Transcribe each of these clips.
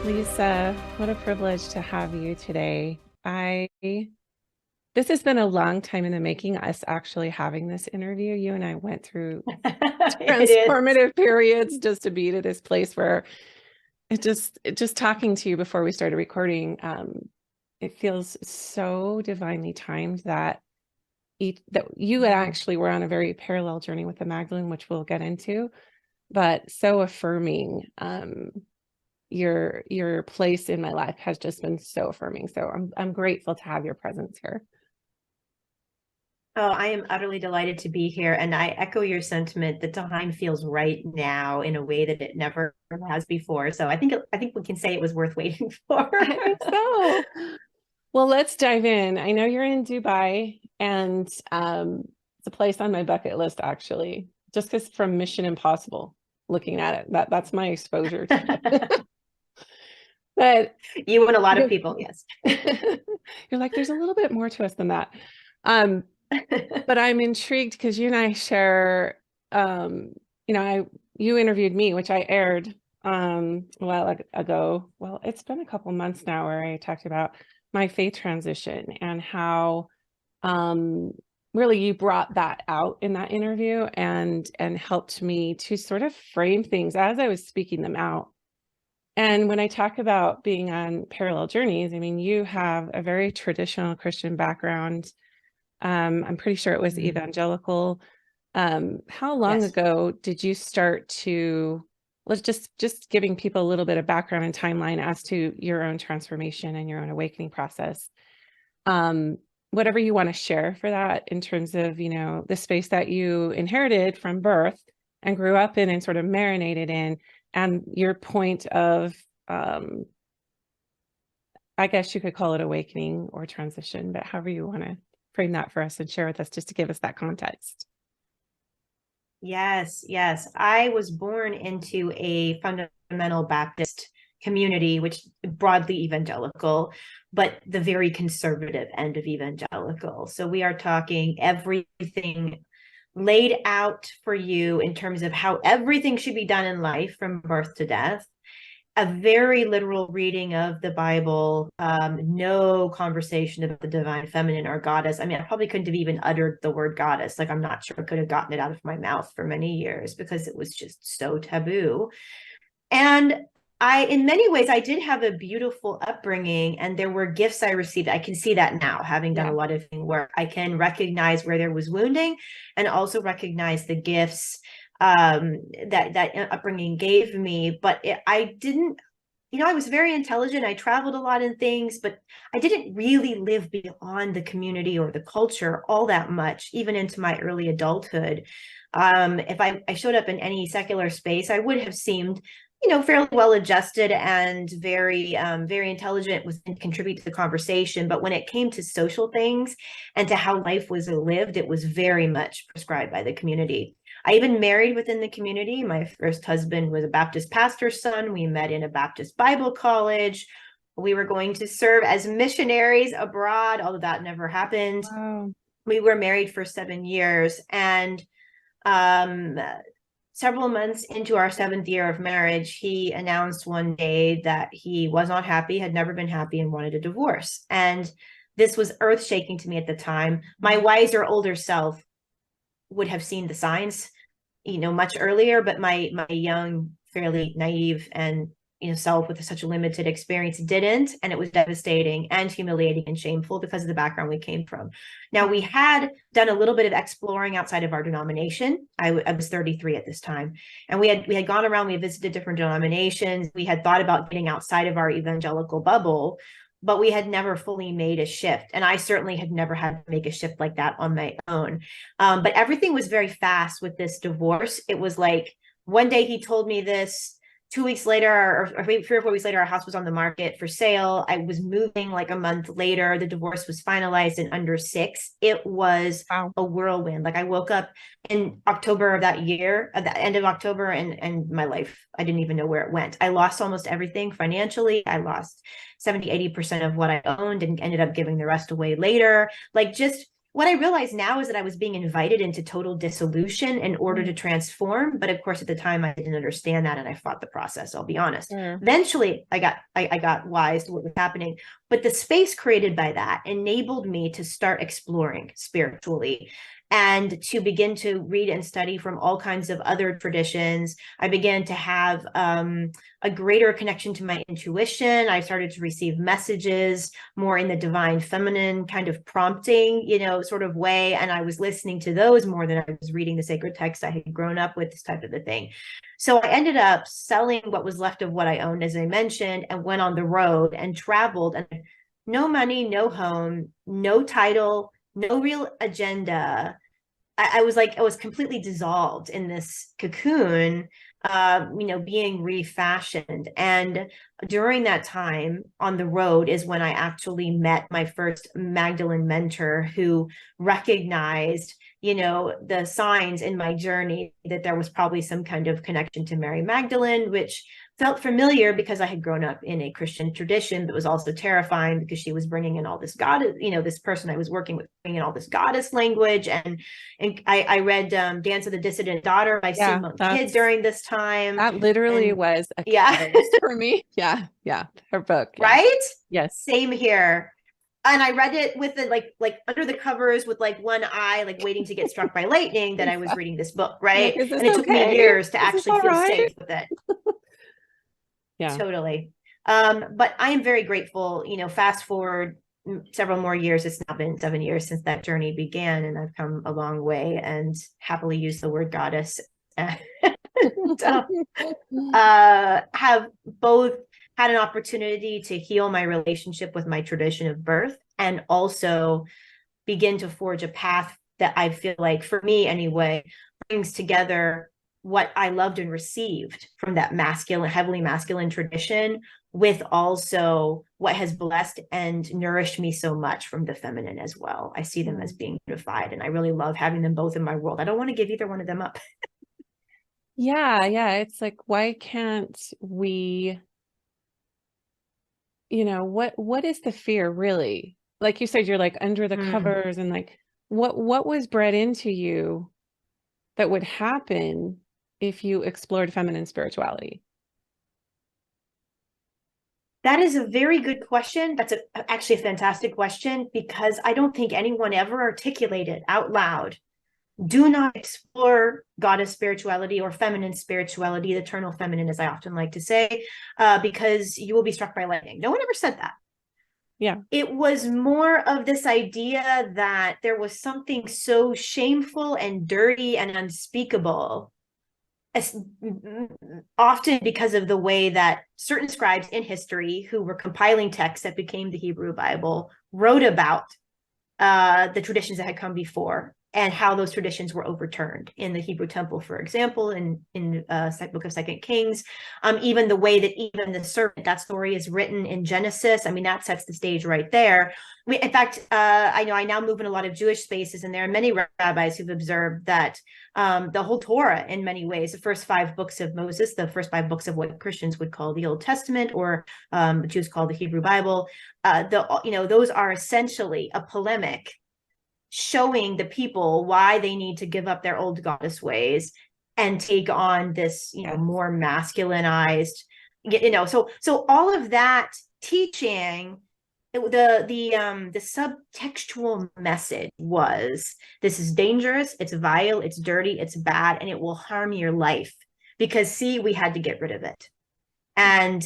Lisa, what a privilege to have you today. This has been a long time in the making, us actually having this interview. You and I went through It is. transformative periods just to be to this place where it just talking to you before we started recording, it feels so divinely timed that you actually were on a very parallel journey with the Magdalene, which we'll get into, but so affirming. Your place in my life has just been so affirming. So I'm grateful to have your presence here. Oh, I am utterly delighted to be here. And I echo your sentiment that time feels right now in a way that it never has before. So I think we can say it was worth waiting for. I think so. Well, let's dive in. I know you're in Dubai, and it's a place on my bucket list, actually, just because from Mission Impossible, looking at it, that's my exposure to it. But You and a lot of you people, yes. you're like, there's a little bit more to us than that. Um, but I'm intrigued because you and I share, you interviewed me, which I aired a while ago. Well, it's been a couple months now, where I talked about my faith transition and how um really you brought that out in that interview and helped me to sort of frame things as I was speaking them out. And when I talk about being on parallel journeys, I mean, you have a very traditional Christian background. I'm pretty sure it was evangelical. How long Yes. ago did you start to, let's just giving people a little bit of background and timeline as to your own transformation and your own awakening process? Whatever you want to share for that in terms of, the space that you inherited from birth and grew up in and sort of marinated in, and your point of, I guess you could call it awakening or transition, but however you want to frame that for us and share with us, just to give us that context. Yes, yes. I was born into a fundamental Baptist community, which broadly evangelical, but the very conservative end of evangelical. So we are talking everything laid out for you in terms of how everything should be done in life from birth to death, a very literal reading of the Bible, no conversation about the divine feminine or goddess. I mean, I probably couldn't have even uttered the word goddess. Like, I'm not sure I could have gotten it out of my mouth for many years because it was just so taboo. And in many ways, I did have a beautiful upbringing, and there were gifts I received. I can see that now, having done a Yeah. lot of work. I can recognize where there was wounding and also recognize the gifts that upbringing gave me. But I didn't, I was very intelligent. I traveled a lot in things, but I didn't really live beyond the community or the culture all that much, even into my early adulthood. If I showed up in any secular space, I would have seemed, fairly well adjusted and very intelligent, was to contribute to the conversation. But when it came to social things and to how life was lived, it was very much prescribed by the community. I even married within the community. My first husband was a Baptist pastor's son. We met in a Baptist Bible college. We were going to serve as missionaries abroad, although that never happened. Wow. We were married for 7 years, and um, several months into our seventh year of marriage, he announced one day that he was not happy, had never been happy, and wanted a divorce. And this was earth shaking to me at the time. My wiser, older self would have seen the signs, much earlier, but my young, fairly naive and self with such a limited experience didn't, and it was devastating and humiliating and shameful because of the background we came from. Now, we had done a little bit of exploring outside of our denomination. I was 33 at this time, and we had gone around, we had visited different denominations, we had thought about getting outside of our evangelical bubble, but we had never fully made a shift. And I certainly had never had to make a shift like that on my own. But everything was very fast with this divorce. It was like one day he told me this, 2 weeks later, or maybe 3 or 4 weeks later, our house was on the market for sale. I was moving like a month later. The divorce was finalized in under 6. It was Wow. a whirlwind. Like, I woke up in October of that year, at the end of October, and my life, I didn't even know where it went. I lost almost everything financially. I lost 70, 80% of what I owned and ended up giving the rest away later. Like, just what I realize now is that I was being invited into total dissolution in order to transform. But of course, at the time, I didn't understand that, and I fought the process. I'll be honest. Sure. Eventually, I got wise to what was happening. But the space created by that enabled me to start exploring spiritually and to begin to read and study from all kinds of other traditions. I began to have a greater connection to my intuition. I started to receive messages more in the divine feminine kind of prompting, sort of way. And I was listening to those more than I was reading the sacred text I had grown up with, this type of a thing. So I ended up selling what was left of what I owned, as I mentioned, and went on the road and traveled. And no money, no home, no title, no real agenda. I was completely dissolved in this cocoon, being refashioned. And during that time on the road is when I actually met my first Magdalene mentor, who recognized, the signs in my journey that there was probably some kind of connection to Mary Magdalene, which felt familiar because I had grown up in a Christian tradition, but was also terrifying because she was bringing in all this goddess, this person I was working with, bringing in all this goddess language. And I read Dance of the Dissident Daughter by Sue Monk Kidd during this time. That literally was a catalyst for me. Yeah. Her book. Yeah. Right? Yes. Same here. And I read it with the like under the covers with like one eye, like waiting to get struck by lightning, that I was reading this book, right? Like, and it took me years to actually feel safe with it. Yeah, totally. But I am very grateful, fast forward several more years. It's now been 7 years since that journey began, and I've come a long way and happily use the word goddess. And, have both had an opportunity to heal my relationship with my tradition of birth, and also begin to forge a path that I feel like, for me anyway, brings together what I loved and received from that masculine, heavily masculine tradition, with also what has blessed and nourished me so much from the feminine as well. I see them as being unified, and I really love having them both in my world. I don't want to give either one of them up. Yeah. It's like, why can't we, what is the fear really? Like you said, you're like under the covers, and like, what was bred into you that would happen if you explored feminine spirituality? That is a very good question. That's actually a fantastic question, because I don't think anyone ever articulated out loud, do not explore goddess spirituality or feminine spirituality, the eternal feminine, as I often like to say, because you will be struck by lightning. No one ever said that. Yeah. It was more of this idea that there was something so shameful and dirty and unspeakable, often because of the way that certain scribes in history, who were compiling texts that became the Hebrew Bible, wrote about the traditions that had come before, and how those traditions were overturned in the Hebrew temple, for example, in book of Second Kings. Even the way that even the serpent, that story is written in Genesis. I mean, that sets the stage right there. In fact, I know I now move in a lot of Jewish spaces, and there are many rabbis who've observed that the whole Torah, in many ways, the first 5 books of Moses, the first 5 books of what Christians would call the Old Testament, or Jews call the Hebrew Bible, those are essentially a polemic showing the people why they need to give up their old goddess ways and take on this, more masculinized, so all of that teaching, the subtextual message was, this is dangerous, it's vile, it's dirty, it's bad, and it will harm your life, because see, we had to get rid of it. And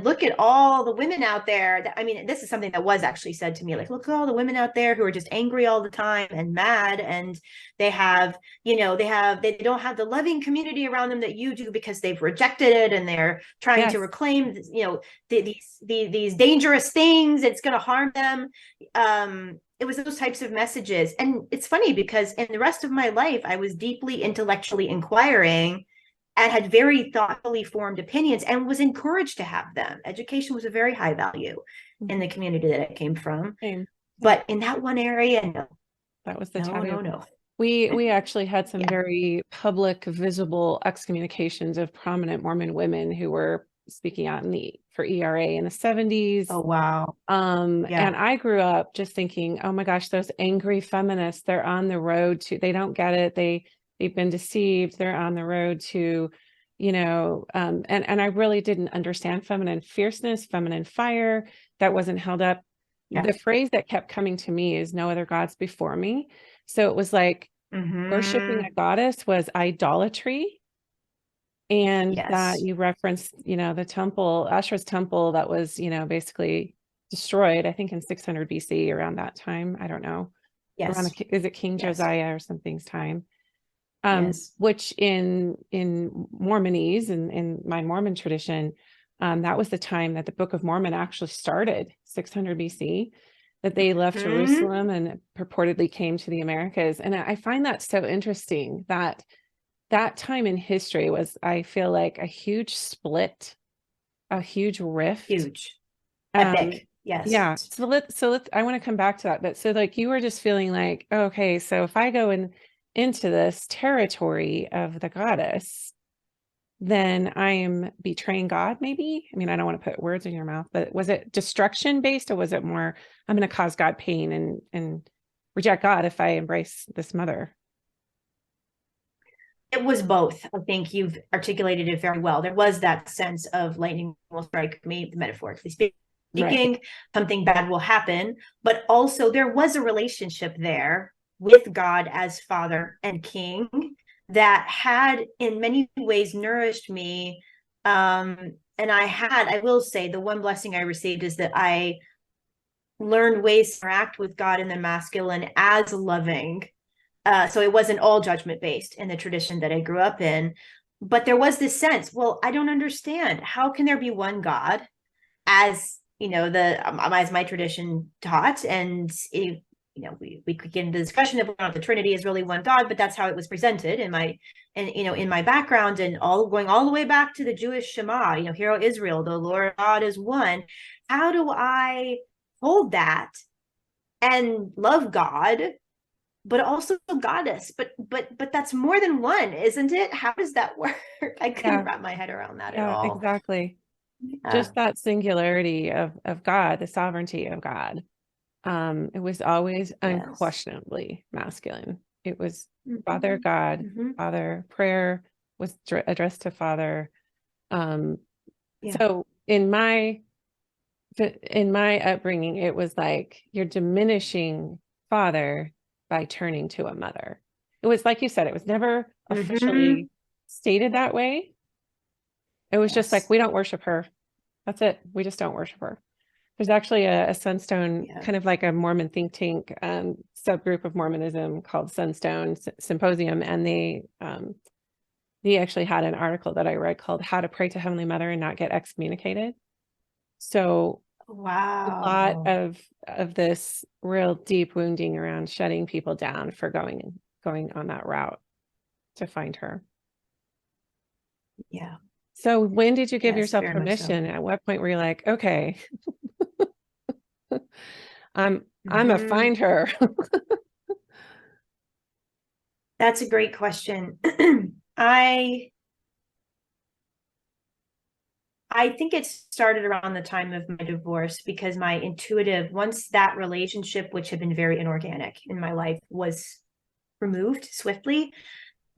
look at all the women out there that, I mean, this is something that was actually said to me, like, look at all the women out there who are just angry all the time and mad, and they have, they don't have the loving community around them that you do, because they've rejected it, and they're trying to reclaim, these dangerous things. It's going to harm them. It was those types of messages. And it's funny, because in the rest of my life, I was deeply intellectually inquiring and had very thoughtfully formed opinions, and was encouraged to have them. Education was a very high value in the community that I came from. But in that one area, no. That was the no. We actually had some very public, visible excommunications of prominent Mormon women who were speaking out for ERA in the 70s. Oh, wow. And I grew up just thinking, oh my gosh, those angry feminists, they're on the road to, they don't get it. They've been deceived. They're on the road to, and I really didn't understand feminine fierceness, feminine fire that wasn't held up. Yeah. The phrase that kept coming to me is no other gods before me. So it was like worshiping a goddess was idolatry. And that you referenced, the temple, Ashura's temple that was, basically destroyed, I think in 600 BC, around that time. I don't know. Yes. Is it King Josiah or something's time? Which in Mormonese and in my Mormon tradition, that was the time that the Book of Mormon actually started, 600 BC, that they left Jerusalem and purportedly came to the Americas. And I find that so interesting that time in history was, I feel like, a huge split, a huge rift. Huge. Epic. Yes. Yeah. So let's, I want to come back to that. But so like you were just feeling like, okay, so if I go into this territory of the goddess, then I am betraying God, maybe? I mean, I don't want to put words in your mouth, but was it destruction based, or was it more, I'm going to cause God pain and reject God if I embrace this mother? It was both. I think you've articulated it very well. There was that sense of lightning will strike me, metaphorically speaking, right. Something bad will happen, but also there was a relationship there with God as Father and King that had in many ways nourished me. And I will say the one blessing I received is that I learned ways to interact with God in the masculine as loving. So it wasn't all judgment based in the tradition that I grew up in, but there was this sense, well, I don't understand. How can there be one God as, as my tradition taught? And, we could get into the discussion of whether the Trinity is really one God, but that's how it was presented in my background, and going all the way back to the Jewish Shema, Hear, O Israel, the Lord God is one. How do I hold that and love God, but also goddess, but that's more than one, isn't it? How does that work? I couldn't wrap my head around that at all. Exactly. Just that singularity of God, the sovereignty of God. It was always unquestionably masculine. It was Father God, Father. Prayer was addressed to Father. So in my upbringing, it was like you're diminishing Father by turning to a mother. It was like you said, it was never officially stated that way. It was just like, we don't worship her. That's it. We just don't worship her. There's actually a Sunstone, kind of like a Mormon think tank subgroup of Mormonism called Sunstone Symposium. And they actually had an article that I read called How to Pray to Heavenly Mother and Not Get Excommunicated. So a lot of this real deep wounding around shutting people down for going on that route to find her. Yeah. So when did you give yourself permission? At what point were you like, okay, I'm gonna find her? That's a great question. I think it started around the time of my divorce, because once that relationship, which had been very inorganic in my life, was removed swiftly,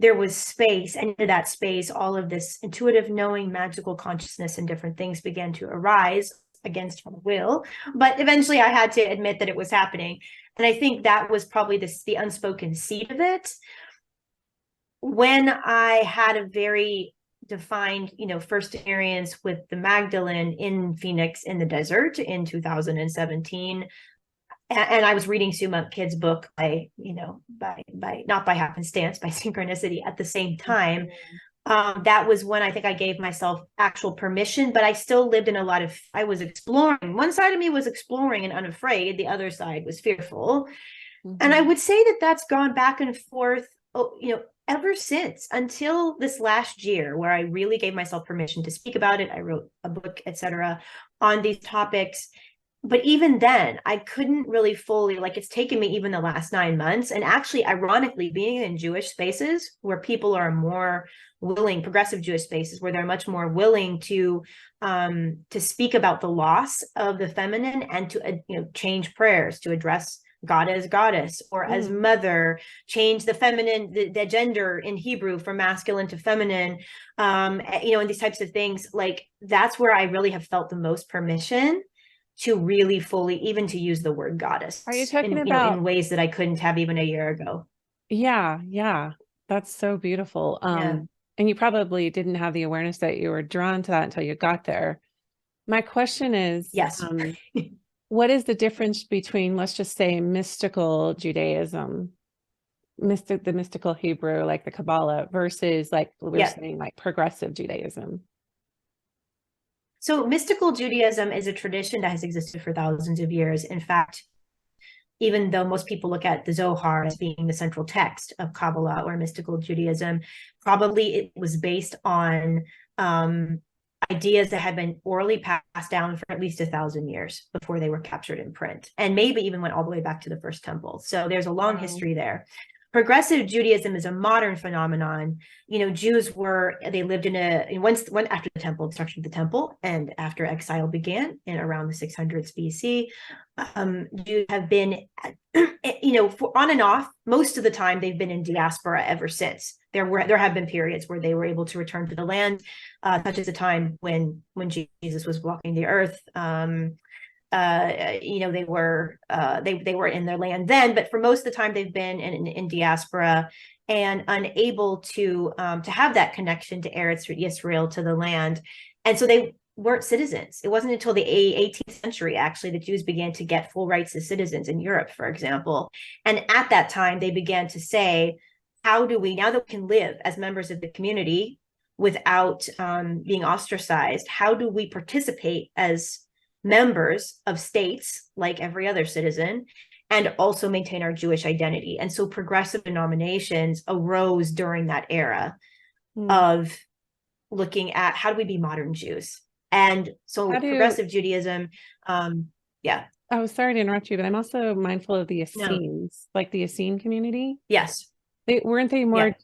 there was space, and in that space, all of this intuitive knowing, magical consciousness, and different things began to arise against my will. But eventually I had to admit that it was happening. And I think that was probably the unspoken seed of it. When I had a very defined, first experience with the Magdalene in Phoenix in the desert in 2017, and I was reading Sue Kidd's book by not by happenstance, by synchronicity at the same time. That was when I think I gave myself actual permission, but I still lived in I was exploring. One side of me was exploring and unafraid. The other side was fearful. And I would say that that's gone back and forth, ever since, until this last year, where I really gave myself permission to speak about it. I wrote a book, etc., on these topics. but even then, I couldn't really fully, like, it's taken me even the last 9 months. And actually, ironically, being in Jewish spaces where people are more willing, progressive Jewish spaces where they're much more willing to speak about the loss of the feminine and to change prayers to address God as goddess or as mother, change the feminine, the gender in Hebrew from masculine to feminine, and these types of things. Like, that's where I really have felt the most permission to really fully, even to use the word goddess Are you talking in, about? in ways that I couldn't have even a year ago. Yeah, yeah. That's so beautiful. Yeah. And you probably didn't have the awareness that you were drawn to that until you got there. My question is, Yes. what is the difference between, let's just say, mystical Judaism, the mystical Hebrew, like the Kabbalah, versus, like we're saying, like progressive Judaism? So mystical Judaism is a tradition that has existed for thousands of years. In fact, even though most people look at the Zohar as being the central text of Kabbalah or mystical Judaism, probably it was based on ideas that had been orally passed down for at least 1,000 years before they were captured in print, and maybe even went all the way back to the first temple. So there's a long history there. Progressive Judaism is a modern phenomenon. Jews they lived once after the temple, destruction of the temple, and after exile began in around the 600s BC. Jews have been, on and off. Most of the time, they've been in diaspora ever since. There have been periods where they were able to return to the land, such as the time when Jesus was walking the earth. They were in their land then, but for most of the time they've been in diaspora and unable to have that connection to Eretz Israel, to the land, and so they weren't citizens. It wasn't until the 18th century actually that Jews began to get full rights as citizens in Europe, for example. And at that time they began to say, how do we, now that we can live as members of the community without being ostracized, how do we participate as members of states like every other citizen and also maintain our Jewish identity? And so progressive denominations arose during that era of looking at how do we be modern Jews. And so progressive Judaism, yeah. I was sorry to interrupt you, but I'm also mindful of the Essenes, like the Essene community. Yes. Weren't they more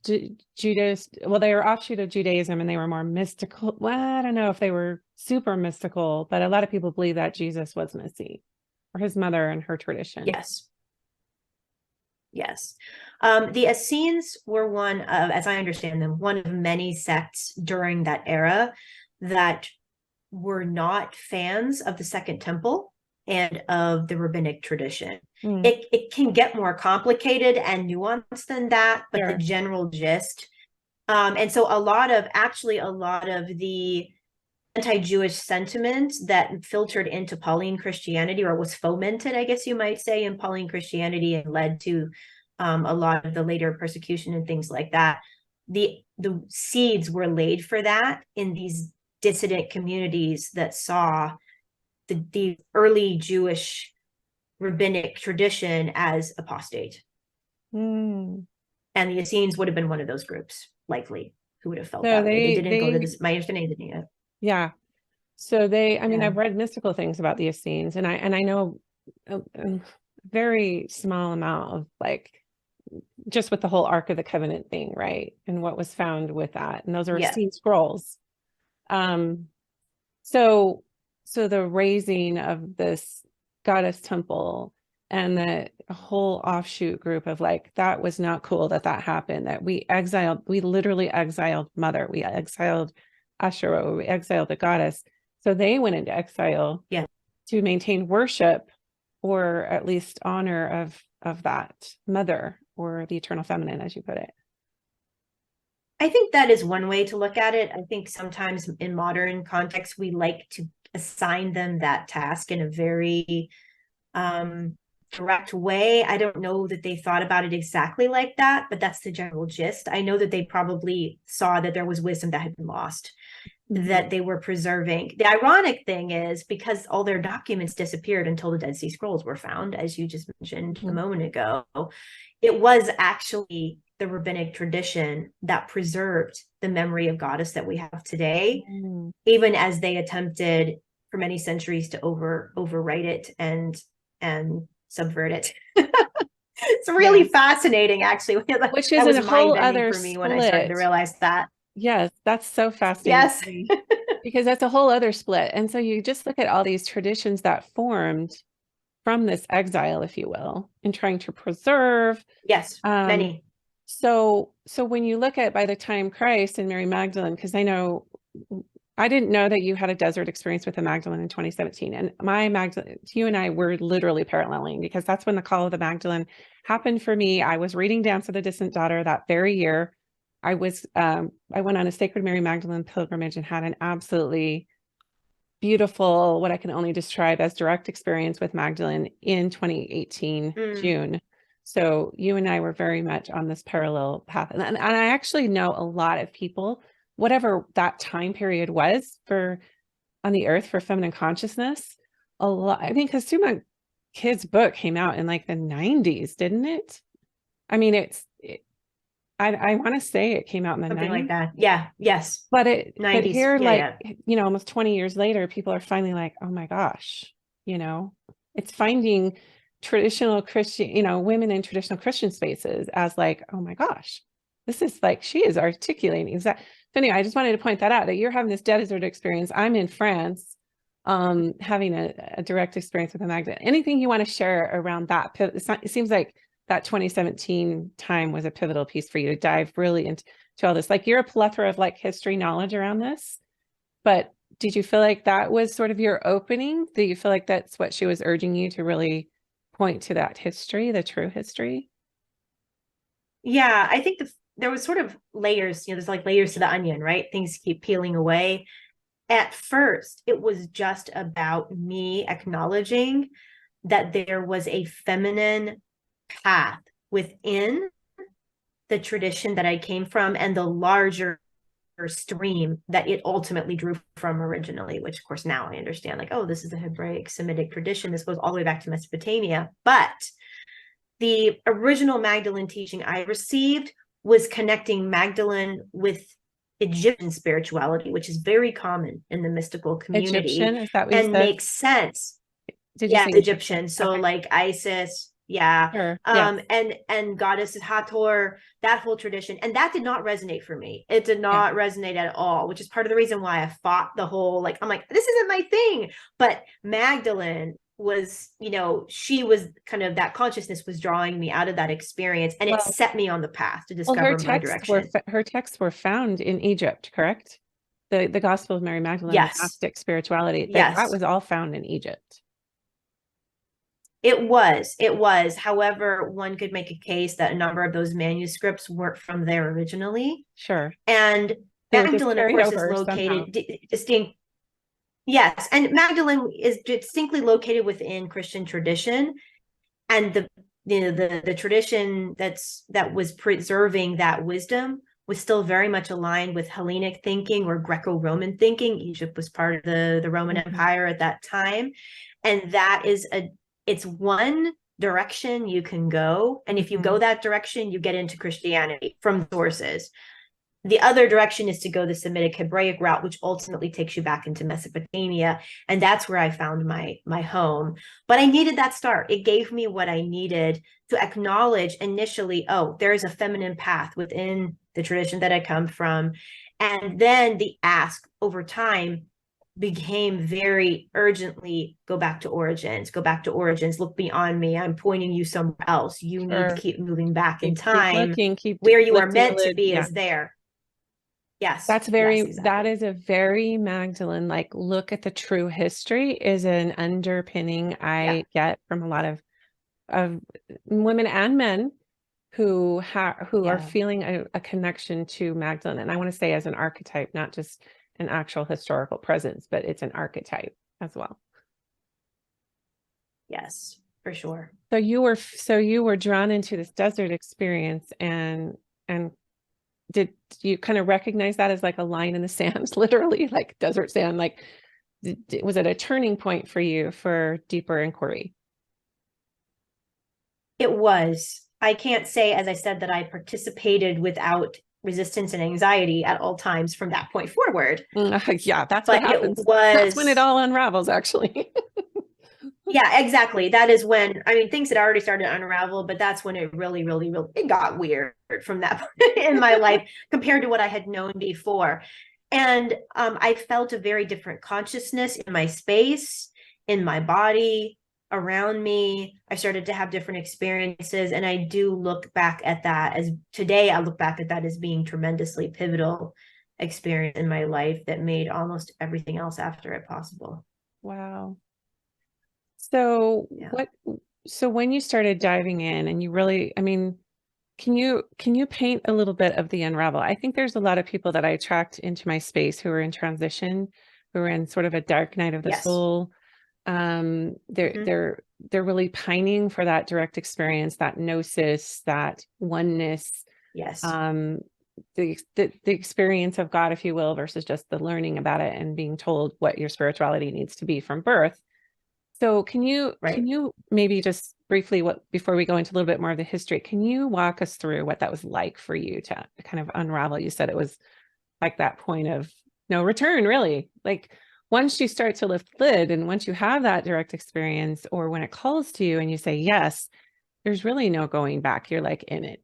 Judaist? Well, they were offshoot of Judaism and they were more mystical. Well, I don't know if they were super mystical, but a lot of people believe that Jesus was an Essene, or his mother and her tradition. Yes. Yes. The Essenes were one of, as I understand them, one of many sects during that era that were not fans of the Second Temple and of the rabbinic tradition. It can get more complicated and nuanced than that, but the general gist. And so a lot of the anti-Jewish sentiment that filtered into Pauline Christianity, or was fomented, I guess you might say, in Pauline Christianity, and led to a lot of the later persecution and things like that. The seeds were laid for that in these dissident communities that saw the early Jewish rabbinic tradition as apostate. And the Essenes would have been one of those groups, likely, who would have felt that way. They didn't go to this, my understanding, they didn't yet. Yeah. So I've read mystical things about the Essenes, and I know a very small amount of, like, just with the whole Ark of the Covenant thing, right? And what was found with that. And those are Essene scrolls. So the raising of this goddess temple and the whole offshoot group of, like, that was not cool that happened, that we literally exiled Mother, we exiled Asherah, we exiled the goddess. So they went into exile to maintain worship, or at least honor of that Mother, or the eternal feminine, as you put it. I think that is one way to look at it. I think sometimes in modern context, we like to assign them that task in a very direct way. I don't know that they thought about it exactly like that, but that's the general gist. I know that they probably saw that there was wisdom that had been lost, that they were preserving. The ironic thing is, because all their documents disappeared until the Dead Sea Scrolls were found, as you just mentioned a moment ago, it was actually the rabbinic tradition that preserved the memory of goddess that we have today, even as they attempted for many centuries to overwrite it and subvert it. It's really fascinating, actually. Which That is was a whole mind-bending other for me when I started to split. realize that. Yes, that's so fascinating Yes. to me, because that's a whole other split. And so you just look at all these traditions that formed from this exile, if you will, and trying to preserve. Yes, Um, many. so when you look at by the time Christ and Mary Magdalene, because I know I didn't know that you had a desert experience with the Magdalene in 2017. And my Magdalene, you and I were literally paralleling, because that's when the call of the Magdalene happened for me. I was reading Dance of the Distant Daughter that very year. I went on a Sacred Mary Magdalene pilgrimage and had an absolutely beautiful, what I can only describe as direct experience with Magdalene in 2018, June. So you and I were very much on this parallel path. And I actually know a lot of people, whatever that time period was for on the earth for feminine consciousness, a lot, I mean, because Suma Kid's book came out in like the 90s, didn't it? I mean, I want to say it came out in the Something 90s. like that. Yeah. Yes. But 90s. here, Yeah, like, yeah. you know, almost 20 years later, people are finally like, oh my gosh, you know, it's finding traditional Christian, you know, women in traditional Christian spaces as like, oh my gosh, this is like, she is articulating exactly. So anyway, I just wanted to point that out, that you're having this desert experience. I'm in France, having a direct experience with the Magdalene. Anything you want to share around that? It seems like that 2017 time was a pivotal piece for you to dive really into all this. Like, you're a plethora of like history knowledge around this, but did you feel like that was sort of your opening? Do you feel like that's what she was urging you to really point to, that history, the true history? Yeah, I think there was sort of layers, there's like layers to the onion, right? Things keep peeling away. At first, it was just about me acknowledging that there was a feminine path within the tradition that I came from and the larger stream that it ultimately drew from originally, which of course now I understand, like, oh, this is the Hebraic Semitic tradition. This goes all the way back to Mesopotamia. But the original Magdalene teaching I received was connecting Magdalene with Egyptian spirituality, which is very common in the mystical community Egyptian, is that what you and said? makes sense. Did you Yeah, say Egyptian. So okay, like Isis, yeah. sure. Yes. And goddess Hathor, that whole tradition. And that did not resonate for me. It did Yeah. not resonate at all, which is part of the reason why I fought the whole, like, I'm like, this isn't my thing. But Magdalene was, she was kind of, that consciousness was drawing me out of that experience, and it Well, set me on the path to well, discover my direction. her texts were found in Egypt, correct? The Gospel of Mary Magdalene, the Yes. Gnostic spirituality, that Yes. was all found in Egypt. It was. However, one could make a case that a number of those manuscripts weren't from there originally. Sure. And They were just Magdalene, of carried course, is over somehow. located distinct. Yes, and Magdalene is distinctly located within Christian tradition, and the tradition that was preserving that wisdom was still very much aligned with Hellenic thinking or Greco-Roman thinking. Egypt was part of the Roman Empire at that time, and that is it's one direction you can go, and if you go that direction, you get into Christianity from sources. The other direction is to go the Semitic Hebraic route, which ultimately takes you back into Mesopotamia. And that's where I found my home. But I needed that start. It gave me what I needed to acknowledge initially, oh, there is a feminine path within the tradition that I come from. And then the ask over time became very urgently, go back to origins, look beyond me. I'm pointing you somewhere else. You need to Sure. keep moving back in Keep time. looking, keep Where you are lifting the meant to lid. be Yeah. is there. Yes, That's yes, that exactly. is a very Magdalene, like, look at the true history is an underpinning Yeah, I get from a lot of women and men who are yeah, feeling a connection to Magdalene. And I want to say as an archetype, not just an actual historical presence, but it's an archetype as well. yes, for sure. So you were drawn into this desert experience, and did you kind of recognize that as like a line in the sand, literally, like desert sand? Like, was it a turning point for you for deeper inquiry? It was. I can't say, as I said, that I participated without resistance and anxiety at all times from that point forward. Yeah, that's what But it happens. That's when it was, all unravels, actually. yeah, exactly. That is when, I mean, things had already started to unravel, but that's when it really, really, really, it got weird from that point in my life compared to what I had known before. And I felt a very different consciousness in my space, in my body, around me. I started to have different experiences. And I do look back at that as today, I look back at that as being tremendously pivotal experience in my life that made almost everything else after it possible. Wow. So Yeah. so when you started diving in and you really, I mean, can you paint a little bit of the unravel? I think there's a lot of people that I attract into my space who are in transition, who are in sort of a dark night of the Yes. soul. They're Mhm. they're really pining for that direct experience, that gnosis, that oneness, Yes. um, the experience of God, if you will, versus just the learning about it and being told what your spirituality needs to be from birth. So can Right. you maybe just briefly, what before we go into a little bit more of the history, can you walk us through what that was like for you to kind of unravel? You said it was like that point of no return, really. Like once you start to lift the lid and once you have that direct experience, or when it calls to you and you say yes, there's really no going back. You're like in it.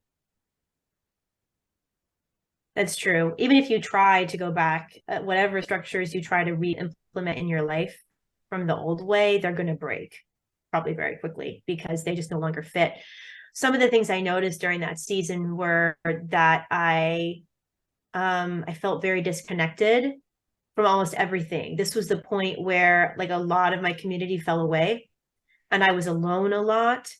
That's true. Even if you try to go back, whatever structures you try to re-implement in your life from the old way, they're going to break probably very quickly because they just no longer fit. Some of the things I noticed during that season were that I felt very disconnected from almost everything. This was the point where like a lot of my community fell away and I was alone a lot.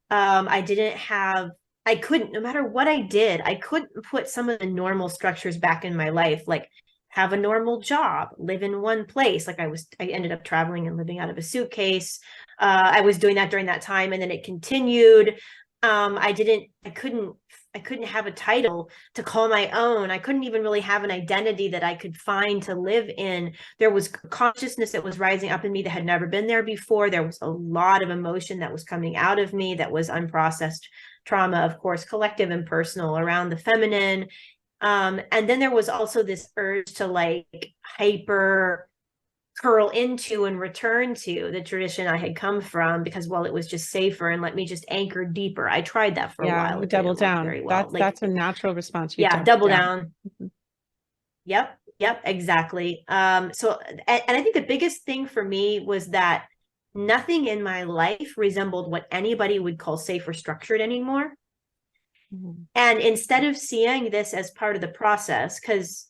I didn't have, I couldn't, no matter what I did, I couldn't put some of the normal structures back in my life, like have a normal job, live in one place. Like I ended up traveling and living out of a suitcase. I was doing that during that time and then it continued. I couldn't have a title to call my own. I couldn't even really have an identity that I could find to live in. There was consciousness that was rising up in me that had never been there before. There was a lot of emotion that was coming out of me that was unprocessed trauma, of course, collective and personal around the feminine. And then there was also this urge to like hyper curl into and return to the tradition I had come from because, well, it was just safer and let me just anchor deeper. I tried that for a Yeah, while. you It double didn't work down. very well. Like, That's a natural response. You yeah, double double down. down. Mhm. Yep, yep, exactly. So, and I think the biggest thing for me was that nothing in my life resembled what anybody would call safe or structured anymore. Mhm. And instead of seeing this as part of the process, because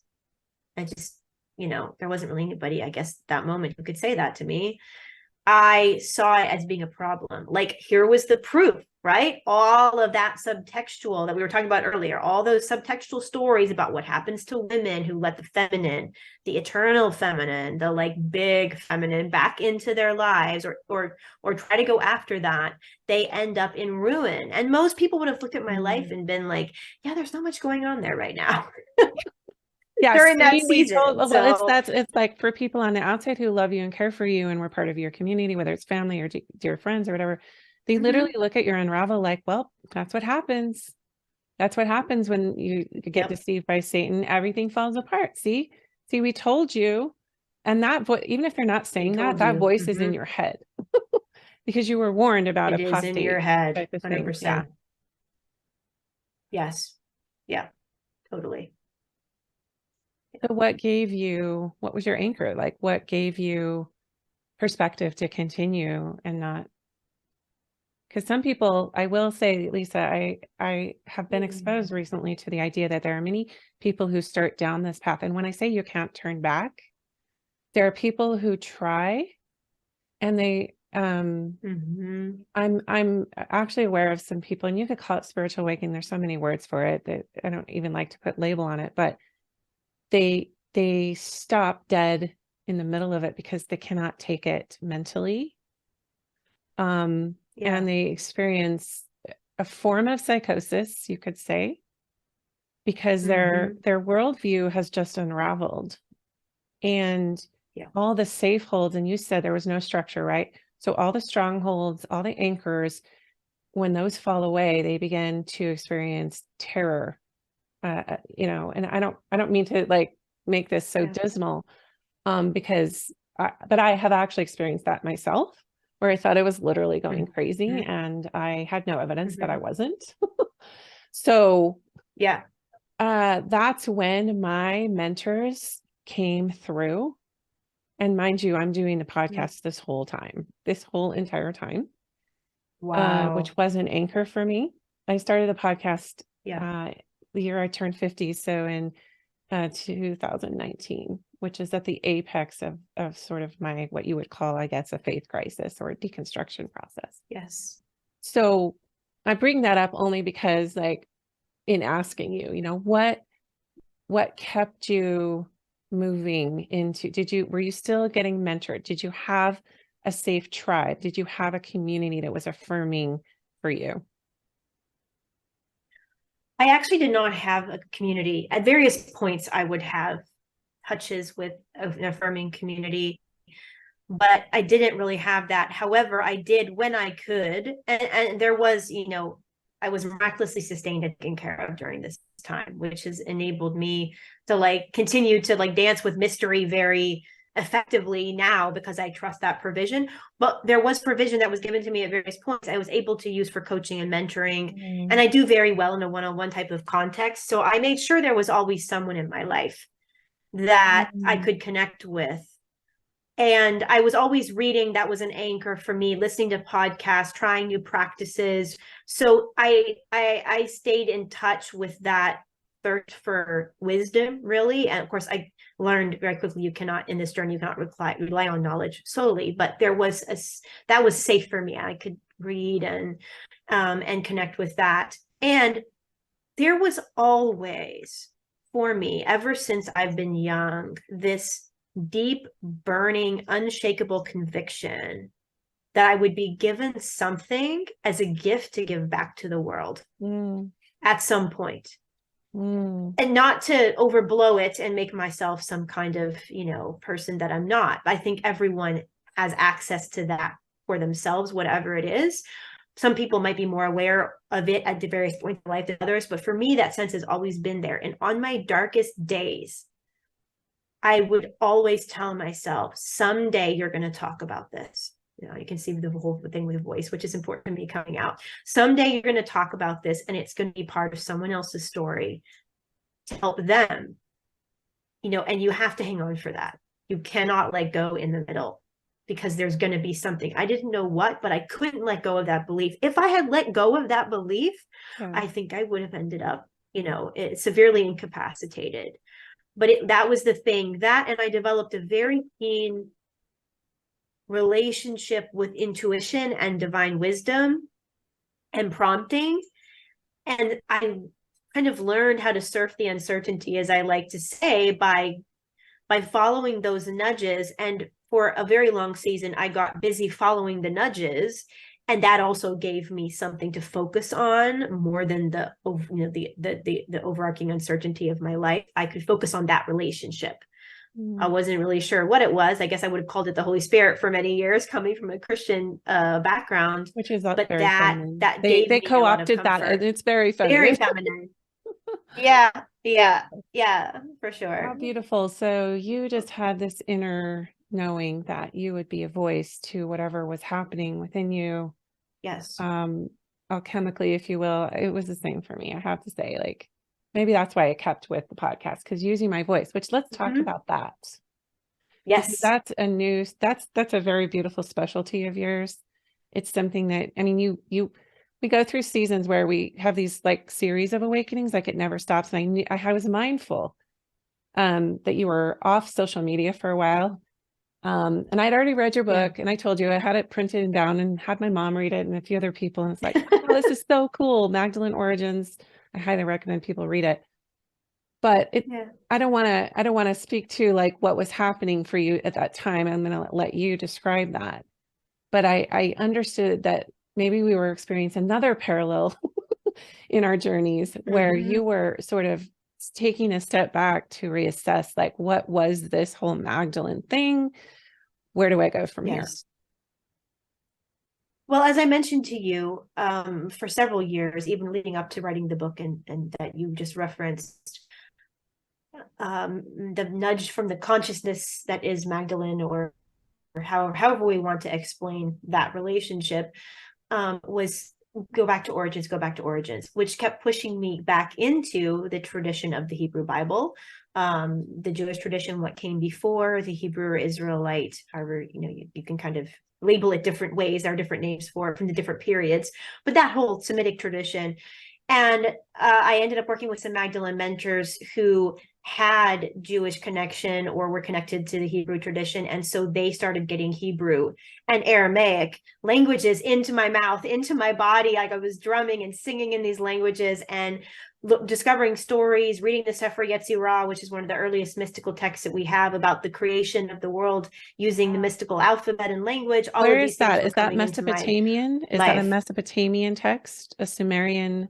I just, there wasn't really anybody, I guess, at that moment who could say that to me. I saw it as being a problem. Like, here was the proof, right? All of that subtextual that we were talking about earlier, all those subtextual stories about what happens to women who let the feminine, the eternal feminine, the like big feminine back into their lives or try to go after that, they end up in ruin. And most people would have looked at my life Mhm. and been like, yeah, there's not much going on there right now Yeah, during that see, we told, season. well, So, it's like for people on the outside who love you and care for you and we're part of your community, whether it's family or dear friends or whatever, they literally mhm, look at your unravel like, well, that's what happens. That's what happens when you get yep, deceived by Satan. Everything falls apart. See, we told you. And that even if they're not we saying that, told that you. voice is in Mhm. your head because you were warned about It is in your apostate head, type of things. Yeah. 100%. Yes. Yeah, totally. So what was your anchor? Like what gave you perspective to continue and not, because some people, I will say, Lisa, I have been exposed Mm. recently to the idea that there are many people who start down this path. And when I say you can't turn back, there are people who try and they Mhm. I'm actually aware of some people, and you could call it spiritual awakening. There's so many words for it that I don't even like to put label on it, but they stop dead in the middle of it because they cannot take it mentally. Yeah. And they experience a form of psychosis, you could say, because Mhm. their worldview has just unraveled. And Yeah. all the safe holds, and you said there was no structure, right? So all the strongholds, all the anchors, when those fall away, they begin to experience terror you know, and I don't mean to like make this so Yeah. dismal, because but I have actually experienced that myself, where I thought I was literally going crazy and I had no evidence that I wasn't. So Yeah. that's when my mentors came through. And mind you, I'm doing the podcast this whole time, this whole entire time, Wow. which was an anchor for me. I started the podcast Yeah. the year I turned 50, so in 2019, which is at the apex of sort of my, what you would call, I guess, a faith crisis or a deconstruction process. Yes. So I bring that up only because, like, in asking you, you know, what kept you moving into, were you still getting mentored? Did you have a safe tribe? Did you have a community that was affirming for you? I actually did not have a community. At various points, I would have touches with an affirming community, but I didn't really have that. However, I did when I could. And there was, you know, I was miraculously sustained and taken care of during this time, which has enabled me to like continue to like dance with mystery very effectively now because I trust that provision. But there was provision that was given to me at various points I was able to use for coaching and mentoring. And I do very well in a one-on-one type of context. So I made sure there was always someone in my life that I could connect with. And I was always reading. That was an anchor for me, listening to podcasts, trying new practices. So I stayed in touch with that search for wisdom, really. And of course, I learned very quickly you cannot, in this journey, you cannot rely on knowledge solely, but there was that was safe for me. I could read and connect with that. And there was always, for me, ever since I've been young, this deep, burning, unshakable conviction that I would be given something as a gift to give back to the world at some point. And not to overblow it and make myself some kind of, you know, person that I'm not. I think everyone has access to that for themselves, whatever it is. Some people might be more aware of it at the various points in life than others, but for me, that sense has always been there. And on my darkest days, I would always tell myself, someday you're going to talk about this. You know, you can see the whole thing with voice, which is important to me coming out. Someday you're going to talk about this and it's going to be part of someone else's story to help them, you know, and you have to hang on for that. You cannot let go in the middle because there's going to be something. I didn't know what, but I couldn't let go of that belief. If I had let go of that belief, I think I would have ended up, you know, severely incapacitated. But that was the thing, that, and I developed a very keen relationship with intuition and divine wisdom and prompting. And I kind of learned how to surf the uncertainty, as I like to say, by following those nudges. And for a very long season, I got busy following the nudges. And that also gave me something to focus on more than the overarching uncertainty of my life. I could focus on that relationship. I wasn't really sure what it was. I guess I would have called it the Holy Spirit for many years, coming from a Christian background. Which is but very feminine. that They gave me co-opted a lot of that, and comfort. it's very feminine. Very feminine. Yeah, for sure. How beautiful. So you just had this inner knowing that you would be a voice to whatever was happening within you. Yes. Alchemically, if you will. It was the same for me, I have to say. Like, maybe that's why I kept with the podcast, because using my voice, which let's talk about that. Yes. That's a very beautiful specialty of yours. It's something that, I mean, we go through seasons where we have these like series of awakenings, like it never stops. And I was mindful that you were off social media for a while. And I'd already read your book, and I told you I had it printed down and had my mom read it and a few other people. And it's like, oh, this is so cool. Magdalene Origins. I highly recommend people read it. But I don't want to speak to like what was happening for you at that time. I'm going to let you describe that. But I understood that maybe we were experiencing another parallel in our journeys where you were sort of taking a step back to reassess, like, what was this whole Magdalene thing? Where do I go from here? Well, as I mentioned to you, for several years, even leading up to writing the book and that you just referenced, the nudge from the consciousness that is Magdalene, or however we want to explain that relationship, was go back to origins, which kept pushing me back into the tradition of the Hebrew Bible, the Jewish tradition, what came before, the Hebrew or Israelite, however, you can kind of label it different ways. There are different names for it from the different periods, but that whole Semitic tradition. And I ended up working with some Magdalene mentors who had Jewish connection or were connected to the Hebrew tradition. And so they started getting Hebrew and Aramaic languages into my mouth, into my body. Like I was drumming and singing in these languages and discovering stories, reading the Sefer Yetzirah, which is one of the earliest mystical texts that we have about the creation of the world using the mystical alphabet and language. All Where of these is that? things were Is that coming into my Mesopotamian? Is that a life. Mesopotamian text, a Sumerian?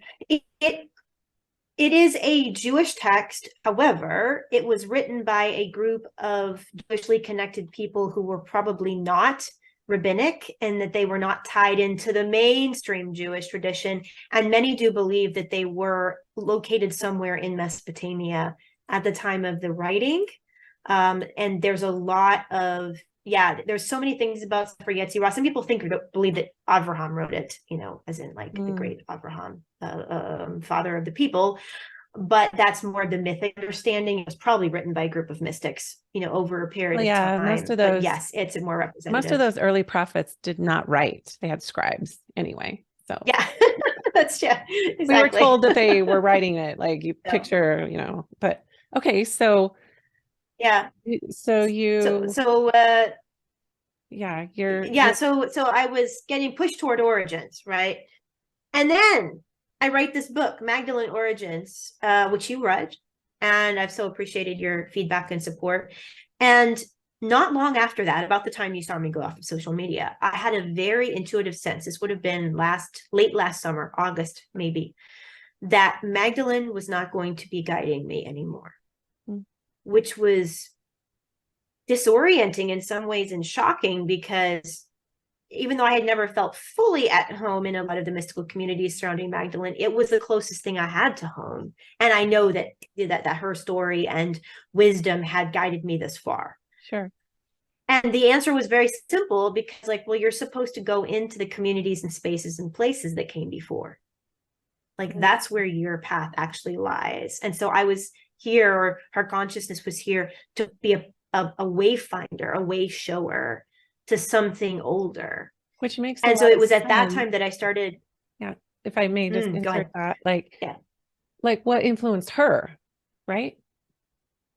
It is a Jewish text. However, it was written by a group of Jewishly connected people who were probably not rabbinic and that they were not tied into the mainstream Jewish tradition. And many do believe that they were located somewhere in Mesopotamia at the time of the writing. And there's a lot of, there's so many things about Sefer Yetzirah. Some people believe that Avraham wrote it, as in like the great Avraham, father of the people. But that's more the mythic understanding. It was probably written by a group of mystics, over a period Well, of yeah, time. But yes, it's more representative. Most of those early prophets did not write. They had scribes anyway. So yeah, that's true. Exactly. We were told that they were writing it, like you picture, but okay. So yeah. So you, so yeah, so I was getting pushed toward origins, right? And then I write this book, Magdalene Origins, which you read, and I've so appreciated your feedback and support. And not long after that, about the time you saw me go off of social media, I had a very intuitive sense. This would have been late last summer, August maybe, that Magdalene was not going to be guiding me anymore, which was disorienting in some ways and shocking, because even though I had never felt fully at home in a lot of the mystical communities surrounding Magdalene, it was the closest thing I had to home. And I know that her story and wisdom had guided me this far. Sure. And the answer was very simple, because well, you're supposed to go into the communities and spaces and places that came before. That's where your path actually lies. And so I was here, or her consciousness was here to be a wayfinder, a way shower to something older. Which makes and so it was at that time that I started. Yeah, if I may just insert that, like what influenced her, right?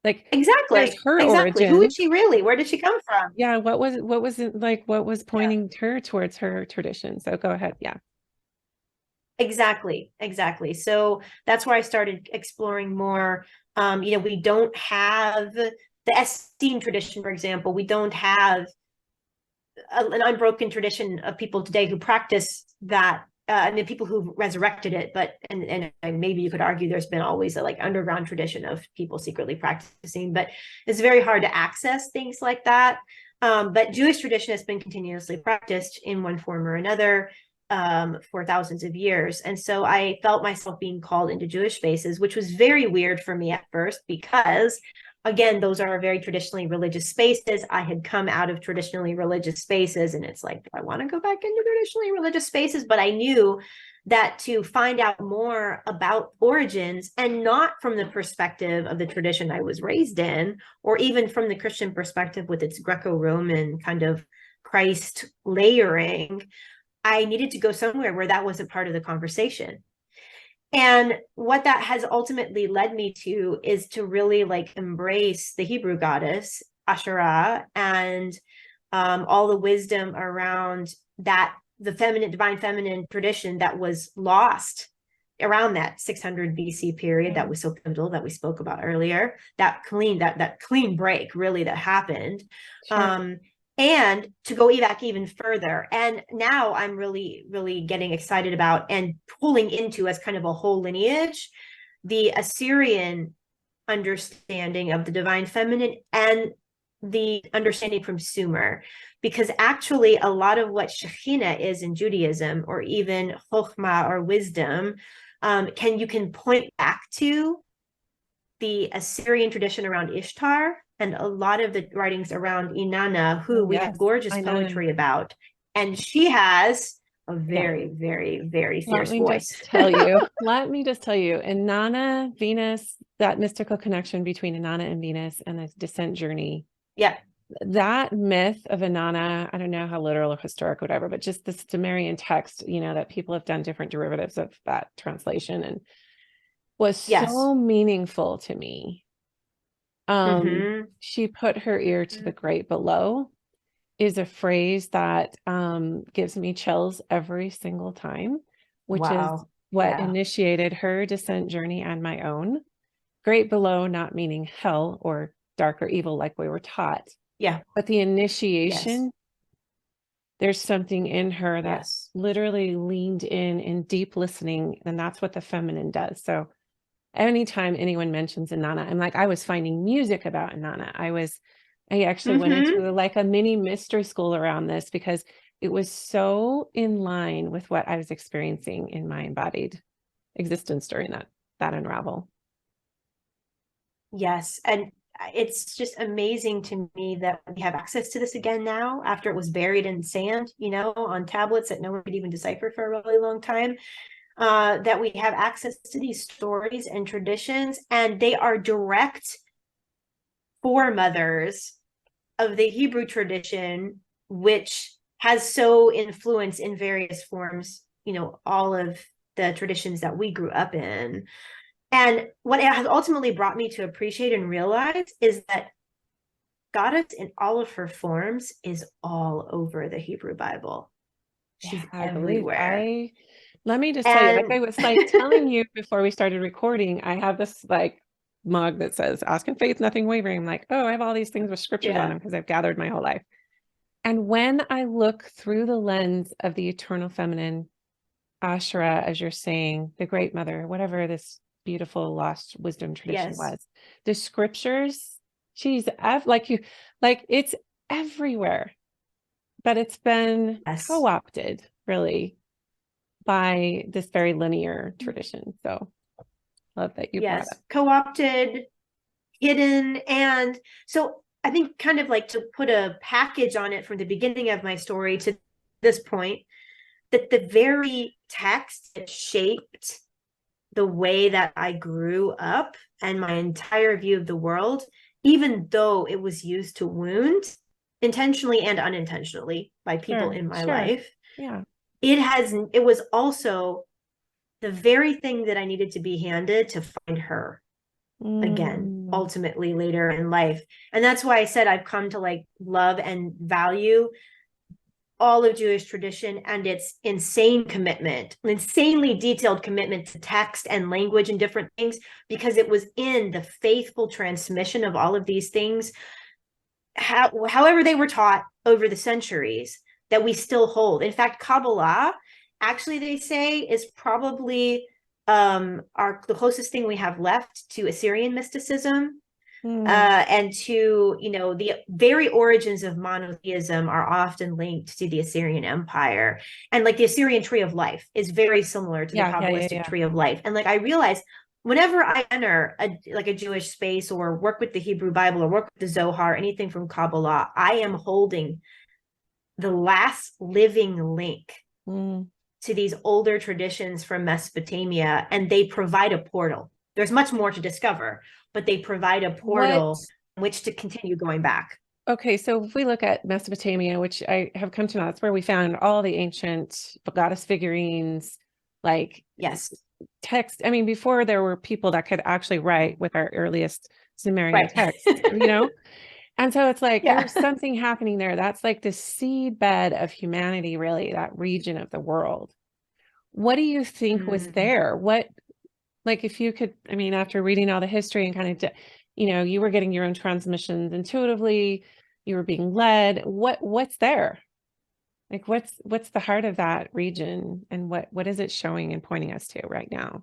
Like exactly her origin. Who is she really? Where did she come from? Yeah, what was it like? What was pointing her towards her tradition? So go ahead. Yeah. Exactly. So that's where I started exploring more. We don't have the Essene tradition, for example. We don't have an unbroken tradition of people today who practice that. People who resurrected it, but and maybe you could argue there's been always a underground tradition of people secretly practicing, but it's very hard to access things like that. But Jewish tradition has been continuously practiced in one form or another for thousands of years. And so I felt myself being called into Jewish spaces, which was very weird for me at first, because again, those are very traditionally religious spaces. I had come out of traditionally religious spaces, and it's like, do I want to go back into traditionally religious spaces? But I knew that to find out more about origins, and not from the perspective of the tradition I was raised in, or even from the Christian perspective with its Greco-Roman kind of Christ layering, I needed to go somewhere where that wasn't part of the conversation. And what that has ultimately led me to is to really embrace the Hebrew goddess Asherah, and all the wisdom around that, the divine feminine tradition that was lost around that 600 BC period that was so pivotal, that we spoke about earlier, that clean break really that happened. Sure. And to go back even further. And now I'm really, really getting excited about and pulling into, as kind of a whole lineage, the Assyrian understanding of the divine feminine, and the understanding from Sumer, because actually a lot of what Shekhinah is in Judaism, or even Chokhmah or wisdom, you can point back to the Assyrian tradition around Ishtar and a lot of the writings around Inanna, who we have gorgeous poetry about. And she has a very, very, very fierce voice. Let me just tell you, Inanna, Venus, that mystical connection between Inanna and Venus and the descent journey. Yeah. That myth of Inanna, I don't know how literal or historic, whatever, but just this Sumerian text, that people have done different derivatives of that translation, and was so meaningful to me. She put her ear to the great below is a phrase that gives me chills every single time, which is what initiated her descent journey and my own. Great below not meaning hell or dark or evil like we were taught. Yeah. But the initiation, there's something in her that literally leaned in deep listening, and that's what the feminine does. So anytime anyone mentions Inanna, I'm like, I was finding music about Inanna. I actually went into like a mini mystery school around this because it was so in line with what I was experiencing in my embodied existence during that unravel. Yes. And it's just amazing to me that we have access to this again now, after it was buried in sand, on tablets that no one could even decipher for a really long time. That we have access to these stories and traditions, and they are direct foremothers of the Hebrew tradition, which has so influenced in various forms, all of the traditions that we grew up in. And what it has ultimately brought me to appreciate and realize is that Goddess in all of her forms is all over the Hebrew Bible. She's everywhere. Let me just tell you, like I was like telling you before we started recording, I have this like mug that says "Ask in faith, nothing wavering." I'm like, oh, I have all these things with scriptures on them because I've gathered my whole life. And when I look through the lens of the eternal feminine, Asherah, as you're saying, the great mother, whatever this beautiful lost wisdom tradition was, the scriptures, she's it's everywhere, but it's been co-opted really by this very linear tradition. So love that you brought up. Co-opted, hidden. And so I think kind of like to put a package on it from the beginning of my story to this point, that the very text that shaped the way that I grew up and my entire view of the world, even though it was used to wound intentionally and unintentionally by people in my life. Yeah. It was also the very thing that I needed to be handed to find her again, ultimately later in life. And that's why I said I've come to like love and value all of Jewish tradition and its insanely detailed commitment to text and language and different things, because it was in the faithful transmission of all of these things, however they were taught over the centuries, that we still hold. In fact, Kabbalah, actually, they say, is probably the closest thing we have left to Assyrian mysticism. And to, the very origins of monotheism are often linked to the Assyrian Empire. And like the Assyrian tree of life is very similar to the Kabbalistic tree of life. And like I realized whenever I enter a Jewish space or work with the Hebrew Bible or work with the Zohar, anything from Kabbalah, I am holding the last living link to these older traditions from Mesopotamia, and they provide a portal. There's much more to discover, but they provide a portal in which to continue going back. Okay, so if we look at Mesopotamia, which I have come to know, that's where we found all the ancient goddess figurines, like text. I mean, before there were people that could actually write with our earliest Sumerian texts, And so it's like there's something happening there. That's like the seedbed of humanity, really, that region of the world. What do you think was there? Like if you could, I mean, after reading all the history and kind of, you were getting your own transmissions intuitively, you were being led. What's there? Like what's the heart of that region, and what is it showing and pointing us to right now?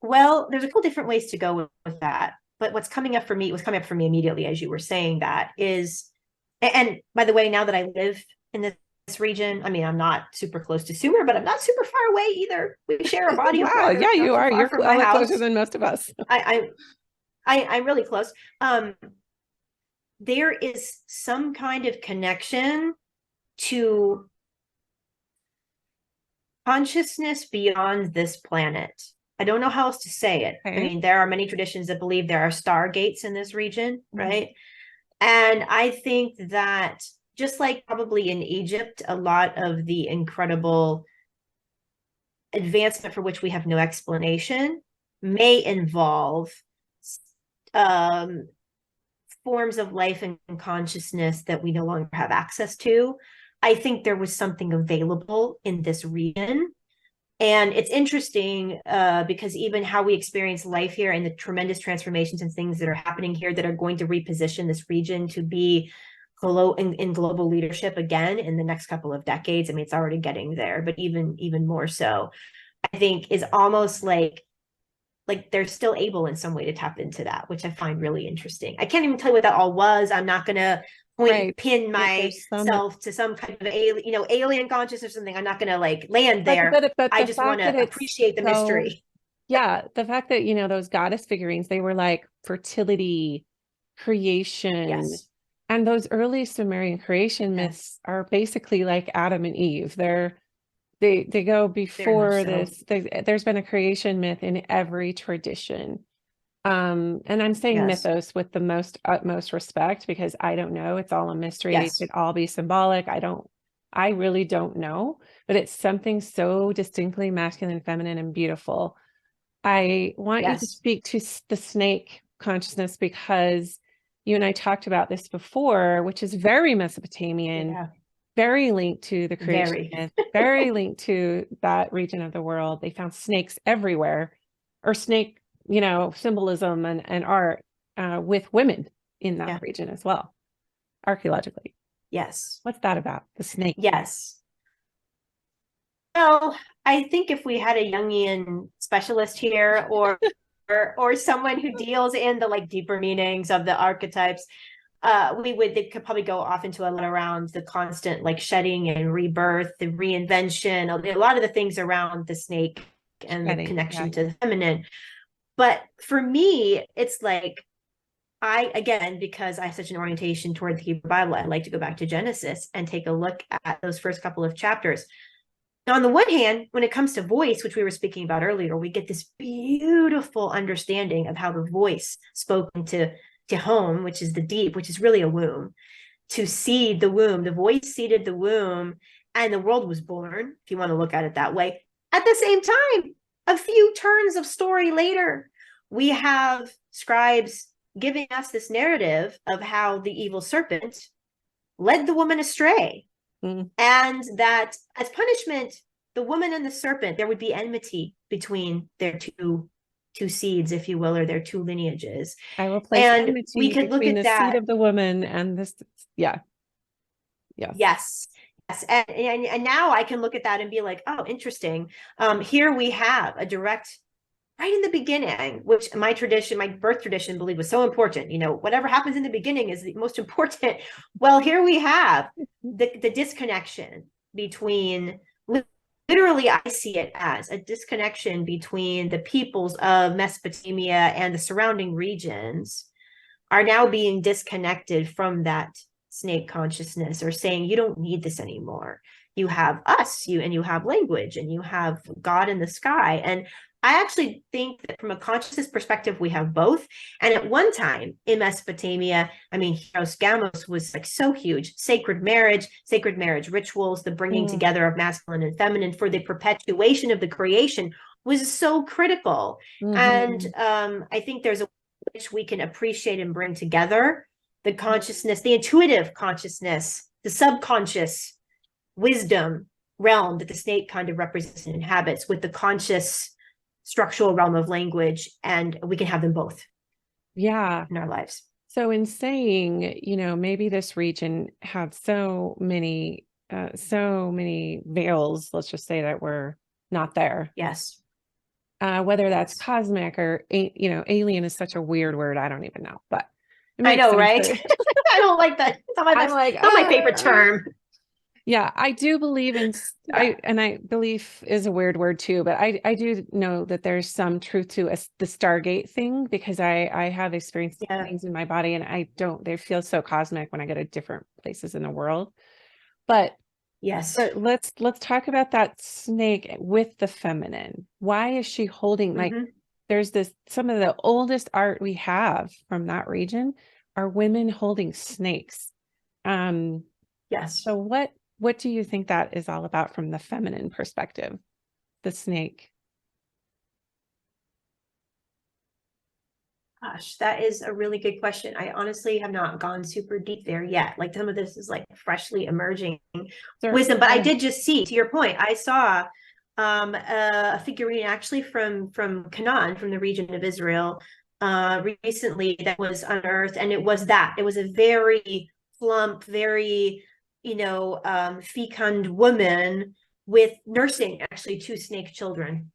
Well, there's a couple different ways to go with that. but what's coming up for me, was coming up for me immediately as you were saying that is, and by the way, now that I live in this region, I mean, I'm not super close to Sumer, but I'm not super far away either. We share a body of Wow, water yeah, you not too are. far You're from a my lot house. closer than most of us. I'm really close. There is some kind of connection to consciousness beyond this planet. I don't know how else to say it. Okay. I mean, there are many traditions that believe there are stargates in this region, right? And I think that just like probably in Egypt, a lot of the incredible advancement for which we have no explanation may involve forms of life and consciousness that we no longer have access to. I think there was something available in this region. And it's interesting because even how we experience life here and the tremendous transformations and things that are happening here that are going to reposition this region to be in global leadership again in the next couple of decades. I mean, it's already getting there, but even more so, I think is almost like they're still able in some way to tap into that, which I find really interesting. I can't even tell you what that all was. I'm not going to pin myself to some kind of alien consciousness or something. I'm not going to land there. But I just want to appreciate the mystery. Yeah, the fact that, those goddess figurines, they were like fertility, creation. Yes. And those early Sumerian creation myths are basically like Adam and Eve. They go before this. There's been a creation myth in every tradition. And I'm saying mythos with the utmost respect because I don't know. It's all a mystery. It could all be symbolic. I really don't know, but it's something so distinctly masculine, feminine, and beautiful. I want you to speak to the snake consciousness because you and I talked about this before, which is very Mesopotamian, very linked to the creation myth, very linked to that region of the world. They found snakes everywhere, or snake, symbolism and art with women in that region as well, archaeologically. Yes. What's that about? The snake? Yes. Well, I think if we had a Jungian specialist here or someone who deals in the deeper meanings of the archetypes, they could probably go off into a lot around the constant shedding and rebirth, the reinvention, a lot of the things around the snake and the connection to the feminine. But for me, it's because I have such an orientation toward the Hebrew Bible, I like to go back to Genesis and take a look at those first couple of chapters. Now, on the one hand, when it comes to voice, which we were speaking about earlier, we get this beautiful understanding of how the voice spoken to home, which is the deep, which is really a womb, to seed the womb. The voice seeded the womb and the world was born, if you want to look at it that way. At the same time, a few turns of story later, we have scribes giving us this narrative of how the evil serpent led the woman astray. And that as punishment, the woman and the serpent, there would be enmity between their two seeds, if you will, or their two lineages. I will place enmity we could look at the seed of the woman and this. Yes. And now I can look at that and be like, oh, interesting. Here we have a direct, right in the beginning, which my birth tradition believed was so important. Whatever happens in the beginning is the most important. Well, here we have the disconnection between, literally, I see it as a disconnection between the peoples of Mesopotamia and the surrounding regions are now being disconnected from that snake consciousness, or saying, you don't need this anymore. You have us, and you have language, and you have God in the sky. And I actually think that from a consciousness perspective, we have both. And at one time in Mesopotamia, I mean, Hieros Gamos was so huge. Sacred marriage rituals, the bringing together of masculine and feminine for the perpetuation of the creation was so critical. And I think there's a way in which we can appreciate and bring together the consciousness, the intuitive consciousness, the subconscious wisdom realm that the snake kind of represents and inhabits with the conscious structural realm of language, and we can have them both in our lives. So in saying, maybe this region had so many veils, let's just say, that were not there. Yes. whether that's Yes. cosmic or, you know, alien is such a weird word. I don't even know, but it I makes know, sense. right? I don't like that. It's not my I'm best, like, not my favorite term. yeah, I do believe in, Yeah. I believe is a weird word too, but I do know that there's some truth to the Stargate thing, because I have experienced Yeah. things in my body and they feel so cosmic when I go to different places in the world. But Yes. But let's talk about that snake with the feminine. Why is she holding, like, Hmm. there's this, some of the oldest art we have from that region are women holding snakes. Um, Yes. so what do you think that is all about from the feminine perspective? The snake. Gosh, that is a really good question. I honestly have not gone super deep there yet. Like some of this is like freshly emerging wisdom, but I did just see, to your point, I saw a figurine actually from Canaan, from the region of Israel, recently, that was unearthed, and it was a very plump, very, fecund woman with nursing actually two snake children,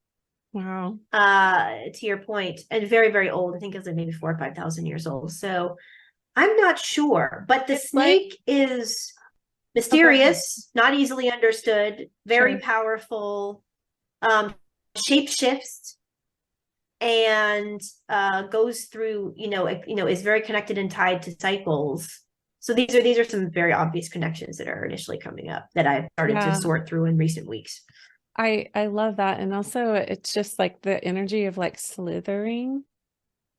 Wow. to your point, and very, very old. I think it was like maybe 4 or 5 thousand years old. So I'm not sure, but the It's like, snake is oh, go ahead. mysterious, not easily understood, very Sure. powerful, shape shifts, and goes through, is very connected and tied to cycles. So these are some very obvious connections that are initially coming up that I've started to Yeah. sort through in recent weeks. I love that. And also it's just like the energy of like slithering.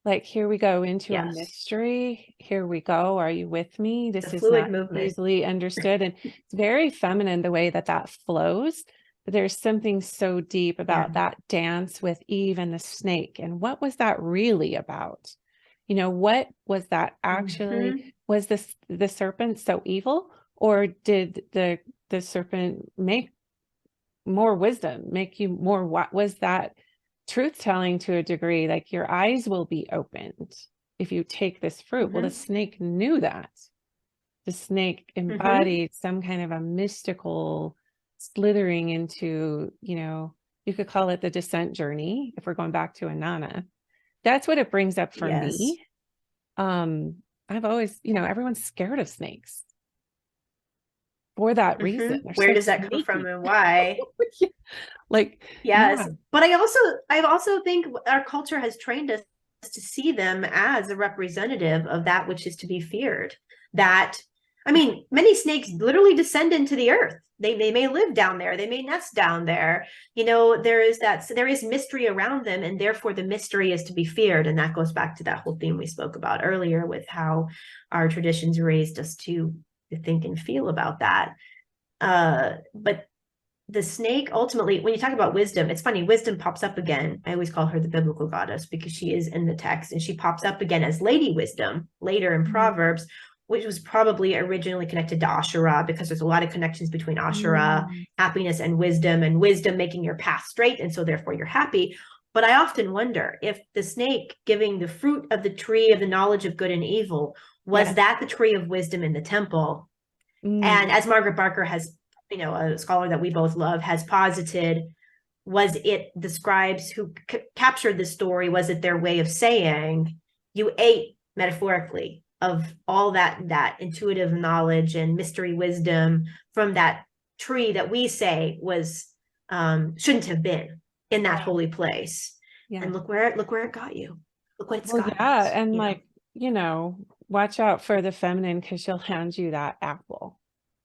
Like, here we go into a Yes, mystery. Here we go. Are you with me? the This is fluid not movement. easily understood. And it's very feminine the way that that flows. But there's something so deep Yeah. about that dance with Eve and the snake. And what was that really about? You know, what was that actually? Hmm. Was this the serpent so evil? Or did the serpent make more wisdom, make you more, what was that truth telling to a degree, like your eyes will be opened if you take this fruit. Well, the Hmm. snake knew that. The snake Hmm. embodied some kind of a mystical slithering into, you know, you could call it the descent journey if we're going back to Anana. That's what it brings up for Yes. me. um I've always, you know, everyone's scared of snakes for that reason. Hmm. They're Where so does that come from sneaky. and why? Like, yeah. Yes. But I also think our culture has trained us to see them as a representative of that which is to be feared. That, I mean, many snakes literally descend into the earth. They may live down there, they may nest down there. There is mystery around them, and therefore the mystery is to be feared. And that goes back to that whole theme we spoke about earlier with how our traditions raised us to think and feel about that. But the snake, ultimately, when you talk about wisdom, it's funny, wisdom pops up again. I always call her the biblical goddess because she is in the text, and she pops up again as Lady Wisdom later in Proverbs, which was probably originally connected to Asherah, because there's a lot of connections between Asherah, Mm. happiness, and wisdom making your path straight, and so therefore you're happy. But I often wonder if the snake giving the fruit of the tree of the knowledge of good and evil, was Yeah. that the tree of wisdom in the temple? Mm. And as Margaret Barker has, a scholar that we both love, has posited, was it the scribes who captured the story? Was it their way of saying, you ate, metaphorically, of all that intuitive knowledge and mystery wisdom from that tree that we say was, shouldn't have been in that Yeah. holy place? Yeah. And look where it got you. Look what it's Well, gotten yeah. us. And like, you know, watch out for the feminine, because she'll hand you that apple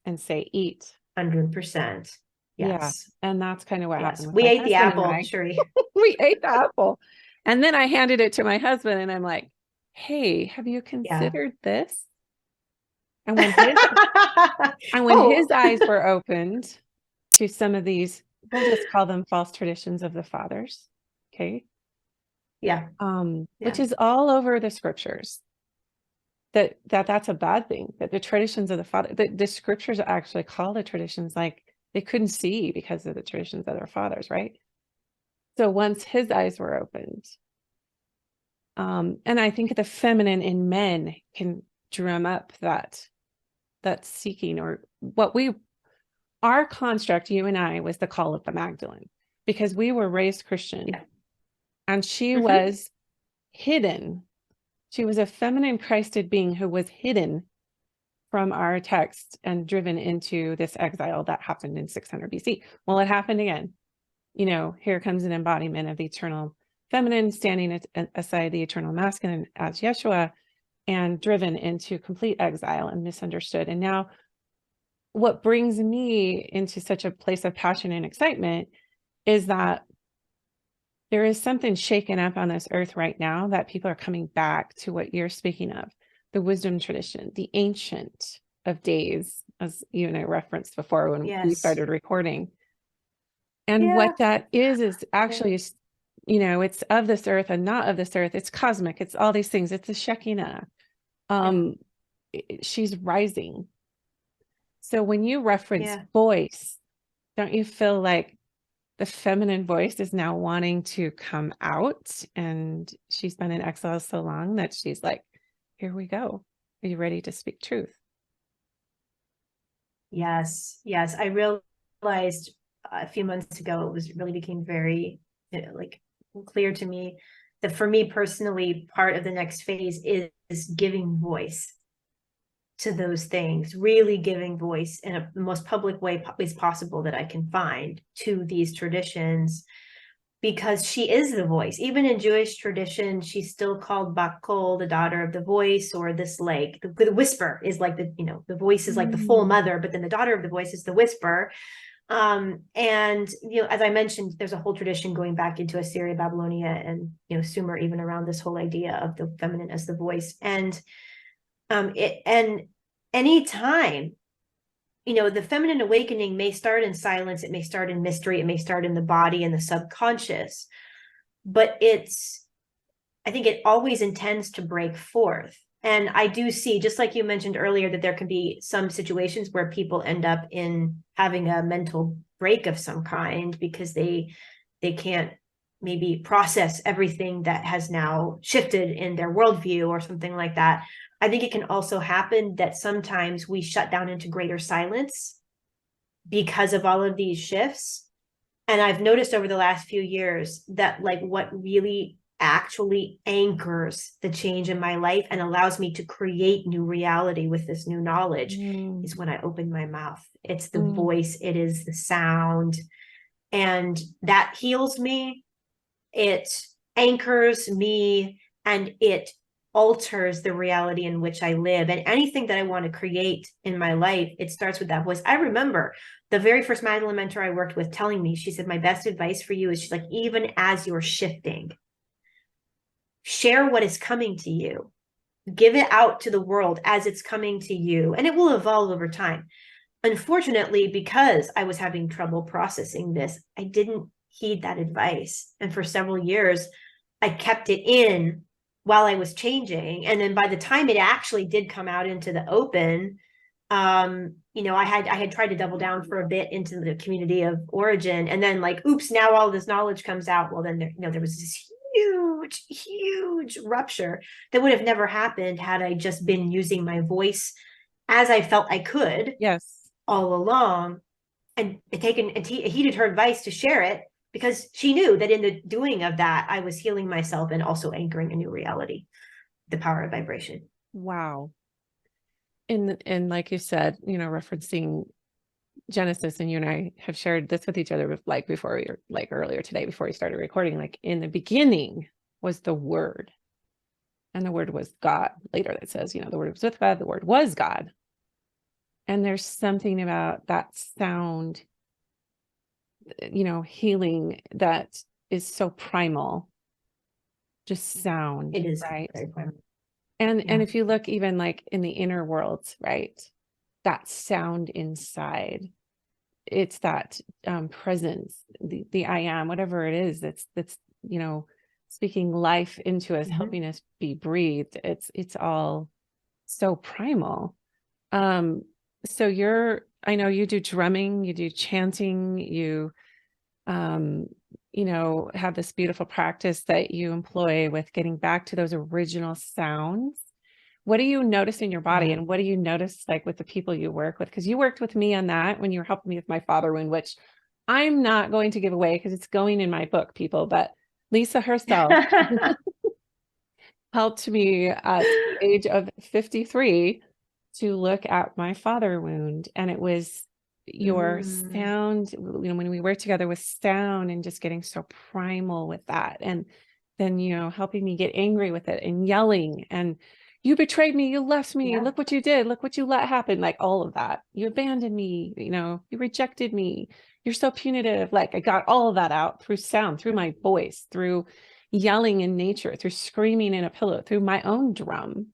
and say, eat. 100%. Yeah. Yes. And that's kind of what happened Yes. with We my ate the husband and apple, I. Sheree. We ate the apple. And then I handed it to my husband and I'm like, hey, have you Yeah. considered this? And when his Oh, eyes were opened to some of these, we'll just call them false traditions of the fathers. Okay. yeah. Which Yeah. is all over the scriptures. That's a bad thing, that the traditions of the father, the scriptures actually call the traditions, like, they couldn't see because of the traditions of their fathers, right? So once his eyes were opened, and I think the feminine in men can drum up that seeking, or our construct, you and I, was the call of the Magdalene, because we were raised Christian. Yeah. and she was hidden. She was a feminine Christed being who was hidden from our text and driven into this exile that happened in 600 BC. Well, it happened again. You know, here comes an embodiment of the eternal feminine standing aside the eternal masculine as Yeshua, and driven into complete exile and misunderstood. And now what brings me into such a place of passion and excitement is that there is something shaken up on this earth right now, that people are coming back to what you're speaking of, the wisdom tradition, the ancient of days, as you and I referenced before when we started recording. And what that is actually, you know, it's of this earth and not of this earth. It's cosmic. It's all these things. It's a Shekinah. She's rising. So when you reference voice, don't you feel like the feminine voice is now wanting to come out, and she's been in exile so long that she's like, here we go. Are you ready to speak truth? Yes. I realized a few months ago, it really became very like clear to me that for me personally, part of the next phase is giving voice to those things, really giving voice in the most public way is possible that I can find to these traditions, because she is the voice. Even in Jewish tradition, she's still called Bakol, the daughter of the voice, or this, like the whisper is like the, you know, the voice is like the full mother, but then the daughter of the voice is the whisper. And, you know, as I mentioned, there's a whole tradition going back into Assyria, Babylonia, and, you know, Sumer, even around this whole idea of the feminine as the voice. And anytime, you know, the feminine awakening may start in silence, it may start in mystery, it may start in the body and the subconscious, but I think it always intends to break forth. And I do see, just like you mentioned earlier, that there can be some situations where people end up in having a mental break of some kind because they can't maybe process everything that has now shifted in their worldview or something like that. I think it can also happen that sometimes we shut down into greater silence because of all of these shifts. And I've noticed over the last few years that, like, what really actually anchors the change in my life and allows me to create new reality with this new knowledge is when I open my mouth. It's the voice, it is the sound, and that heals me. It anchors me, and it alters the reality in which I live. And anything that I want to create in my life, it starts with that voice. I remember the very first Magdalene mentor I worked with telling me, she said, my best advice for you is, she's like, even as you're shifting, share what is coming to you, give it out to the world as it's coming to you, and it will evolve over time. Unfortunately, because I was having trouble processing this, I didn't heed that advice. And for several years, I kept it in while I was changing. And then by the time it actually did come out into the open, you know, I had tried to double down for a bit into the community of origin, and then, like, oops, now all this knowledge comes out. Well, then there was this huge rupture that would have never happened had I just been using my voice as I felt I could all along, and heeded her advice to share it, because she knew that in the doing of that, I was healing myself and also anchoring a new reality, the power of vibration. Wow. And like you said, you know, referencing Genesis, and you and I have shared this with each other, like before we were, like earlier today, before we started recording, like in the beginning was the Word, and the Word was God. Later it says, you know, the Word was with God, the Word was God. And there's something about that sound, you know, healing that is so primal, just sound. It is right. Very primal. And if you look even like in the inner worlds, right, that sound inside, it's that presence, the I am, whatever it is, that's, you know, speaking life into us, helping us be breathed. It's all so primal. So I know you do drumming, you do chanting, you know, have this beautiful practice that you employ with getting back to those original sounds. What do you notice in your body, and what do you notice like with the people you work with? Because you worked with me on that when you were helping me with my father wound, which I'm not going to give away because it's going in my book, people, but Lisa herself helped me at the age of 53 to look at my father wound. And it was your sound, when we worked together with sound and just getting so primal with that. And then, helping me get angry with it and yelling and you betrayed me, you left me, look what you did, look what you let happen, like all of that. You abandoned me, you rejected me. You're so punitive. Like I got all of that out through sound, through my voice, through yelling in nature, through screaming in a pillow, through my own drum,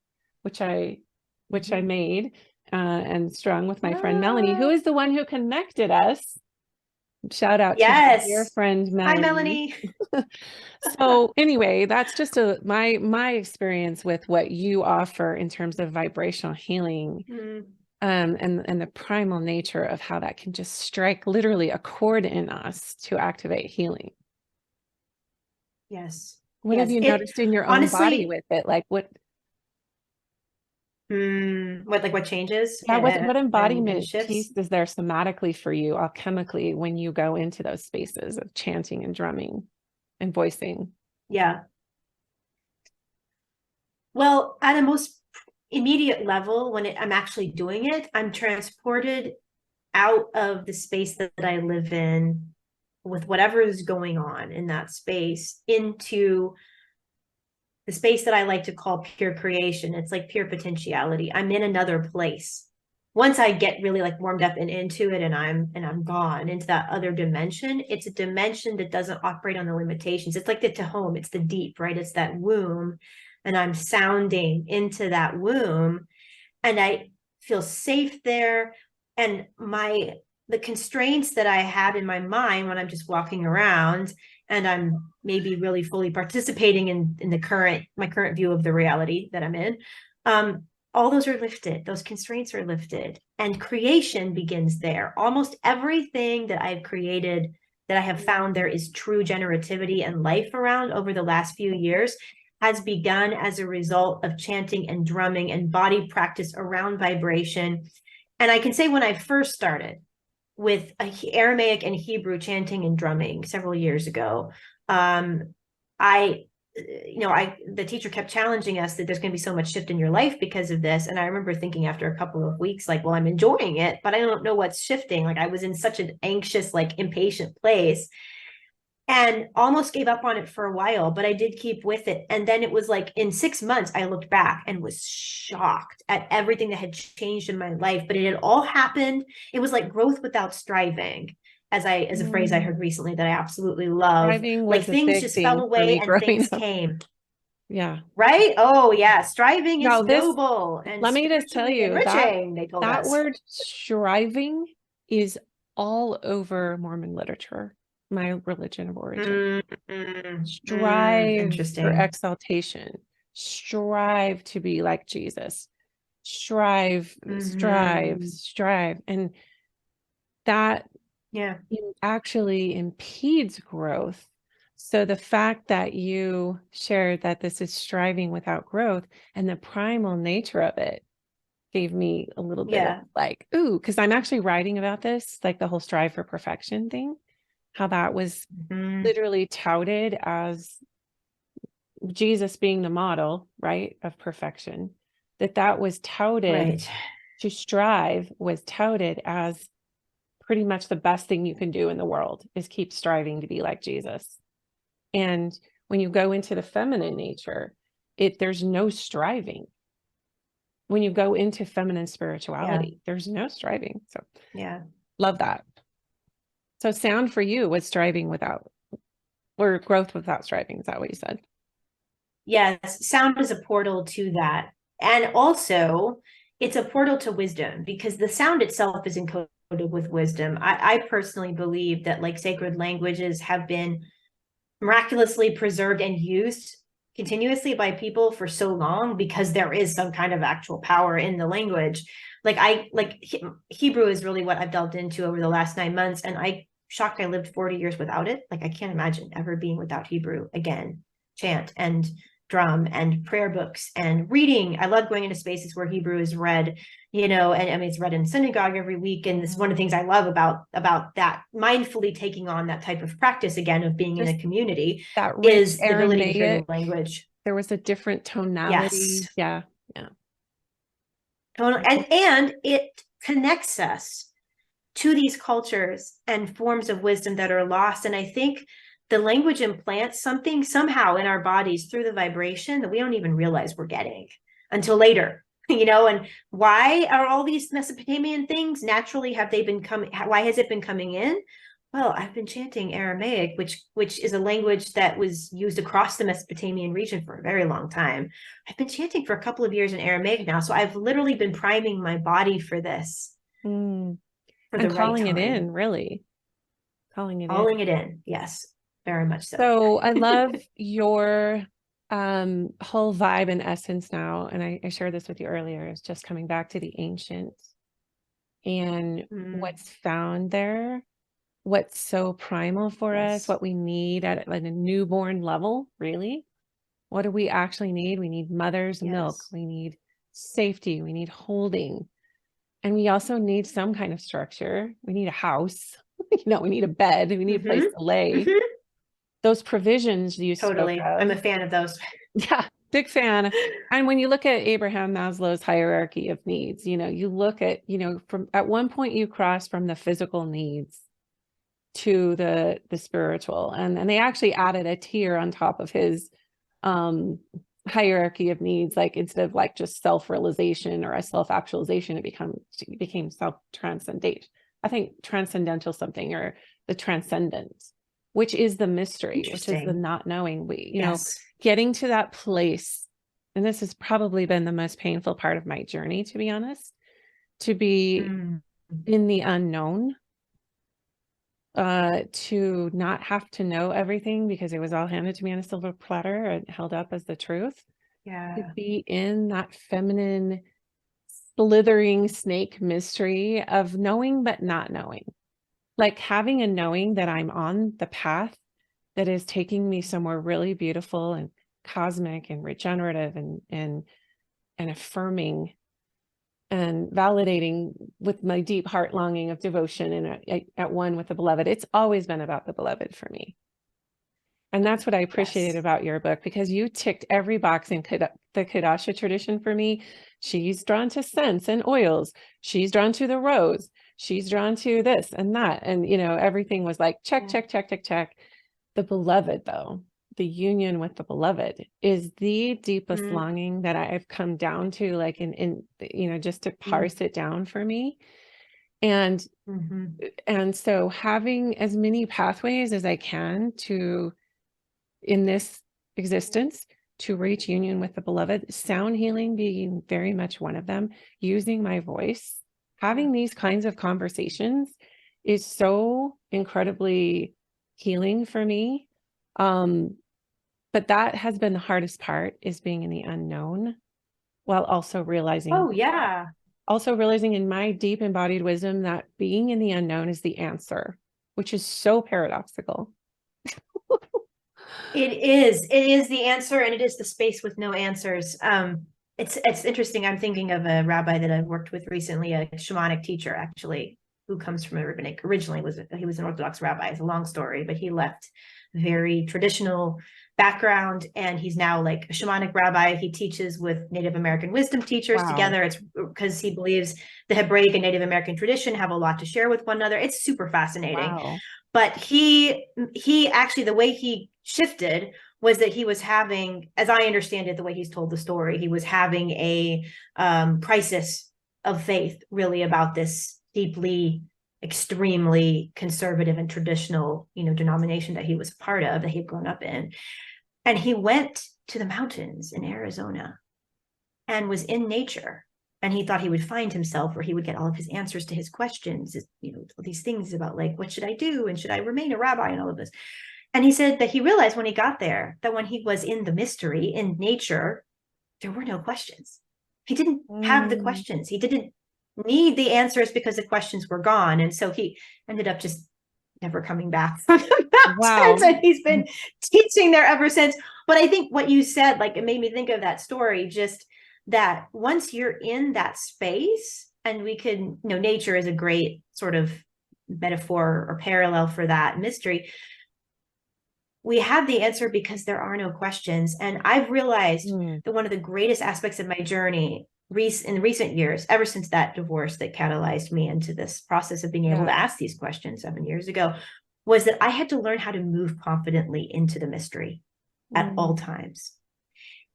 which I made and strung with my friend Melanie, who is the one who connected us. Shout out to my dear friend Melanie. Hi, Melanie. So anyway, that's just my experience with what you offer in terms of vibrational healing, and the primal nature of how that can just strike literally a chord in us to activate healing. Yes. What have you noticed in your own body with it? Like what changes? Yeah, what embodiment piece is there somatically for you, alchemically, when you go into those spaces of chanting and drumming and voicing? Yeah. Well, at a most immediate level, when I'm actually doing it, I'm transported out of the space that I live in with whatever is going on in that space into the space that I like to call pure creation. It's like pure potentiality. I'm in another place. Once I get really like warmed up and into it and I'm gone into that other dimension, it's a dimension that doesn't operate on the limitations. It's like the Tehom, it's the deep, right? It's that womb. And I'm sounding into that womb and I feel safe there. And the constraints that I had in my mind when I'm just walking around and I'm maybe really fully participating in my current view of the reality that I'm in, all those are lifted. Those constraints are lifted and creation begins there. Almost everything that I've created, that I have found there is true generativity and life around over the last few years, has begun as a result of chanting and drumming and body practice around vibration. And I can say when I first started with Aramaic and Hebrew chanting and drumming several years ago, the teacher kept challenging us that there's going to be so much shift in your life because of this. And I remember thinking after a couple of weeks, like, well, I'm enjoying it, but I don't know what's shifting. Like I was in such an anxious, like impatient place and almost gave up on it for a while, but I did keep with it. And then it was like in 6 months, I looked back and was shocked at everything that had changed in my life, but it had all happened. It was like growth without striving. As a phrase I heard recently that I absolutely love. Striving like things just fell away and things came. Yeah. Right? Oh yeah. Striving is noble and let me just tell you enriching, they told that us. word striving is all over Mormon literature, my religion of origin. Strive for exaltation. Strive to be like Jesus. Strive. And that actually impedes growth. So the fact that you shared that this is striving without growth and the primal nature of it gave me a little bit of like, ooh, because I'm actually writing about this, like the whole strive for perfection thing, how that was literally touted as Jesus being the model, right, of perfection, that was touted to strive was touted as pretty much the best thing you can do in the world is keep striving to be like Jesus. And when you go into the feminine nature, there's no striving. When you go into feminine spirituality, there's no striving. So love that. So sound for you was striving without, or growth without striving. Is that what you said? Yes, sound is a portal to that. And also it's a portal to wisdom because the sound itself is encoded with wisdom. I personally believe that like sacred languages have been miraculously preserved and used continuously by people for so long because there is some kind of actual power in the language. Hebrew is really what I've delved into over the last 9 months. And I'm shocked I lived 40 years without it. Like I can't imagine ever being without Hebrew again, chant and drum and prayer books and reading. I love going into spaces where Hebrew is read, and I mean, it's read in synagogue every week. And it's one of the things I love about that, mindfully taking on that type of practice again of being Just in a community, that rich is the ability to hear the language. there was a different Yes. tonality. Yeah. And it connects us to these cultures and forms of wisdom that are lost. And I think the language implants something somehow in our bodies through the vibration that we don't even realize we're getting until later, and why are all these Mesopotamian things naturally, have they been coming? Why has it been coming in? Well, I've been chanting Aramaic, which is a language that was used across the Mesopotamian region for a very long time. I've been chanting for a couple of years in Aramaic now. So I've literally been priming my body for this. For the And calling right it time. in, really. Calling it in. Yes, very much so. So I love your whole vibe and essence now. And I shared this with you earlier, is just coming back to the ancient and what's found there, what's so primal for us, what we need at a newborn level, really. What do we actually need? We need mother's milk. We need safety. We need holding. And we also need some kind of structure. We need a house. We need a bed. We need a place to lay. Those provisions you spoke of. I'm a fan of those. Yeah, big fan. And when you look at Abraham Maslow's hierarchy of needs, you look at, from at one point you cross from the physical needs to the spiritual. And they actually added a tier on top of his hierarchy of needs, like instead of like just self-realization or a self-actualization, it became self-transcendent. I think transcendental something, or the transcendent, which is the mystery, which is the not knowing. Getting to that place. And this has probably been the most painful part of my journey, to be honest, to be in the unknown, to not have to know everything because it was all handed to me on a silver platter and held up as the truth. To be in that feminine slithering snake mystery of knowing but not knowing, like having a knowing that I'm on the path that is taking me somewhere really beautiful and cosmic and regenerative and affirming and validating with my deep heart longing of devotion and at one with the beloved. It's always been about the beloved for me. And that's what I appreciated about your book, because you ticked every box in the Kadasha tradition for me. She's drawn to scents and oils. She's drawn to the rose. She's drawn to this and that. And, everything was like, check, check, check, check, check. The beloved, though, the union with the beloved is the deepest longing that I've come down to, like in just to parse it down for me. And, and so having as many pathways as I can in this existence to reach union with the beloved, sound healing being very much one of them, using my voice, having these kinds of conversations is so incredibly healing for me. But that has been the hardest part, is being in the unknown while also realizing, also realizing in my deep embodied wisdom that being in the unknown is the answer, which is so paradoxical. It is the answer, and it is the space with no answers. It's interesting. I'm thinking of a rabbi that I've worked with recently, a shamanic teacher, actually, who comes from a rabbinic, originally he was an Orthodox rabbi. It's a long story, but he left very traditional background, and he's now like a shamanic rabbi. He teaches with Native American wisdom teachers together. It's because he believes the Hebraic and Native American tradition have a lot to share with one another. It's super fascinating. But he actually, the way he shifted was that he was having, as I understand it, the way he's told the story, he was having a crisis of faith, really, about this deeply, extremely conservative and traditional, denomination that he was a part of, that he'd grown up in. And he went to the mountains in Arizona and was in nature. And he thought he would find himself, where he would get all of his answers to his questions, these things about like, what should I do? And should I remain a rabbi and all of this? And he said that he realized when he got there, that when he was in the mystery, in nature, there were no questions. He didn't have the questions. He didn't need the answers because the questions were gone. And so he ended up just never coming back from the mountains. And he's been teaching there ever since. But I think what you said, like, it made me think of that story, just that once you're in that space, and we could, you know, nature is a great sort of metaphor or parallel for that mystery. We have the answer because there are no questions. And I've realized that one of the greatest aspects of my journey in recent years, ever since that divorce that catalyzed me into this process of being able to ask these questions 7 years ago, was that I had to learn how to move confidently into the mystery at all times.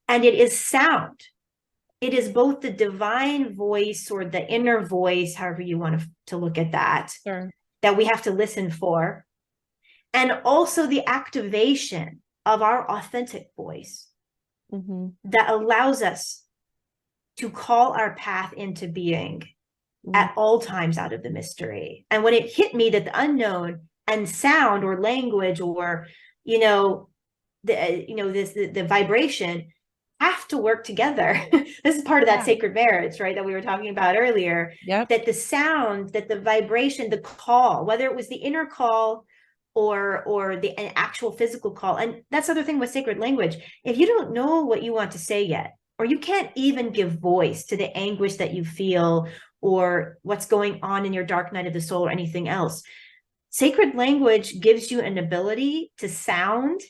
And it is sound. It is both the divine voice or the inner voice, however you want to look at that, that we have to listen for. And also the activation of our authentic voice that allows us to call our path into being at all times out of the mystery. And when it hit me that the unknown and sound or language or, you know, the vibration have to work together. This is part of that sacred marriage, right, that we were talking about earlier. That the sound, that the vibration, the call, whether it was the inner call or an actual physical call. And that's the other thing with sacred language. If you don't know what you want to say yet, or you can't even give voice to the anguish that you feel or what's going on in your dark night of the soul or anything else, sacred language gives you an ability to sound